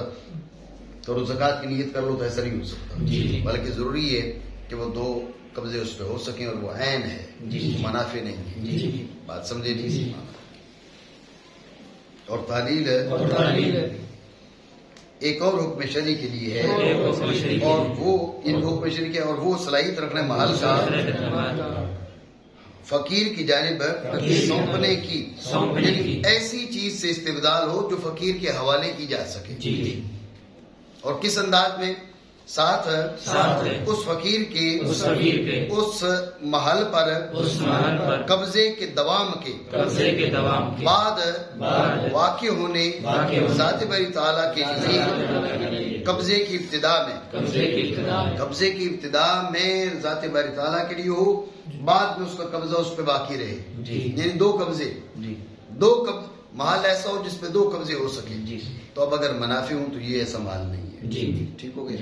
تو زکوٰۃ کی نیت کر لو تو ایسا نہیں ہو سکتا، جی۔ بلکہ ضروری ہے کہ وہ دو قبضے اس پہ ہو سکیں اور وہ عین ہے، جی۔ منافع نہیں ہے۔ جی۔ بات سمجھے جی۔ نہیں؟ اور تعلیل اور تعلیل ایک اور حکم شرعی کے لیے ہے، ایک حکم شرعی کے اور لیے۔ وہ ان حکم شرعی کے اور وہ صلاحیت رکھنے محل کا فقیر کی جانب سونپنے کی، یعنی ایسی چیز سے استبدال ہو جو فقیر کے حوالے کی جا سکے۔ جی اور کس انداز میں؟ ساتھ اس فقیر کے اس محل پر قبضے کے دوام کے بعد واقع ہونے ذات باری تعالیٰ کے لیے قبضے کی ابتدا میں ذات باری تعالیٰ کے لیے ہو، بعد میں اس کا قبضہ اس پہ باقی رہے، یعنی دو قبضے، محل ایسا ہو جس پہ دو قبضے ہو سکے۔ تو اب اگر منافع ہوں تو یہ ایسا محل نہیں ہے۔ ٹھیک ہو گیا؟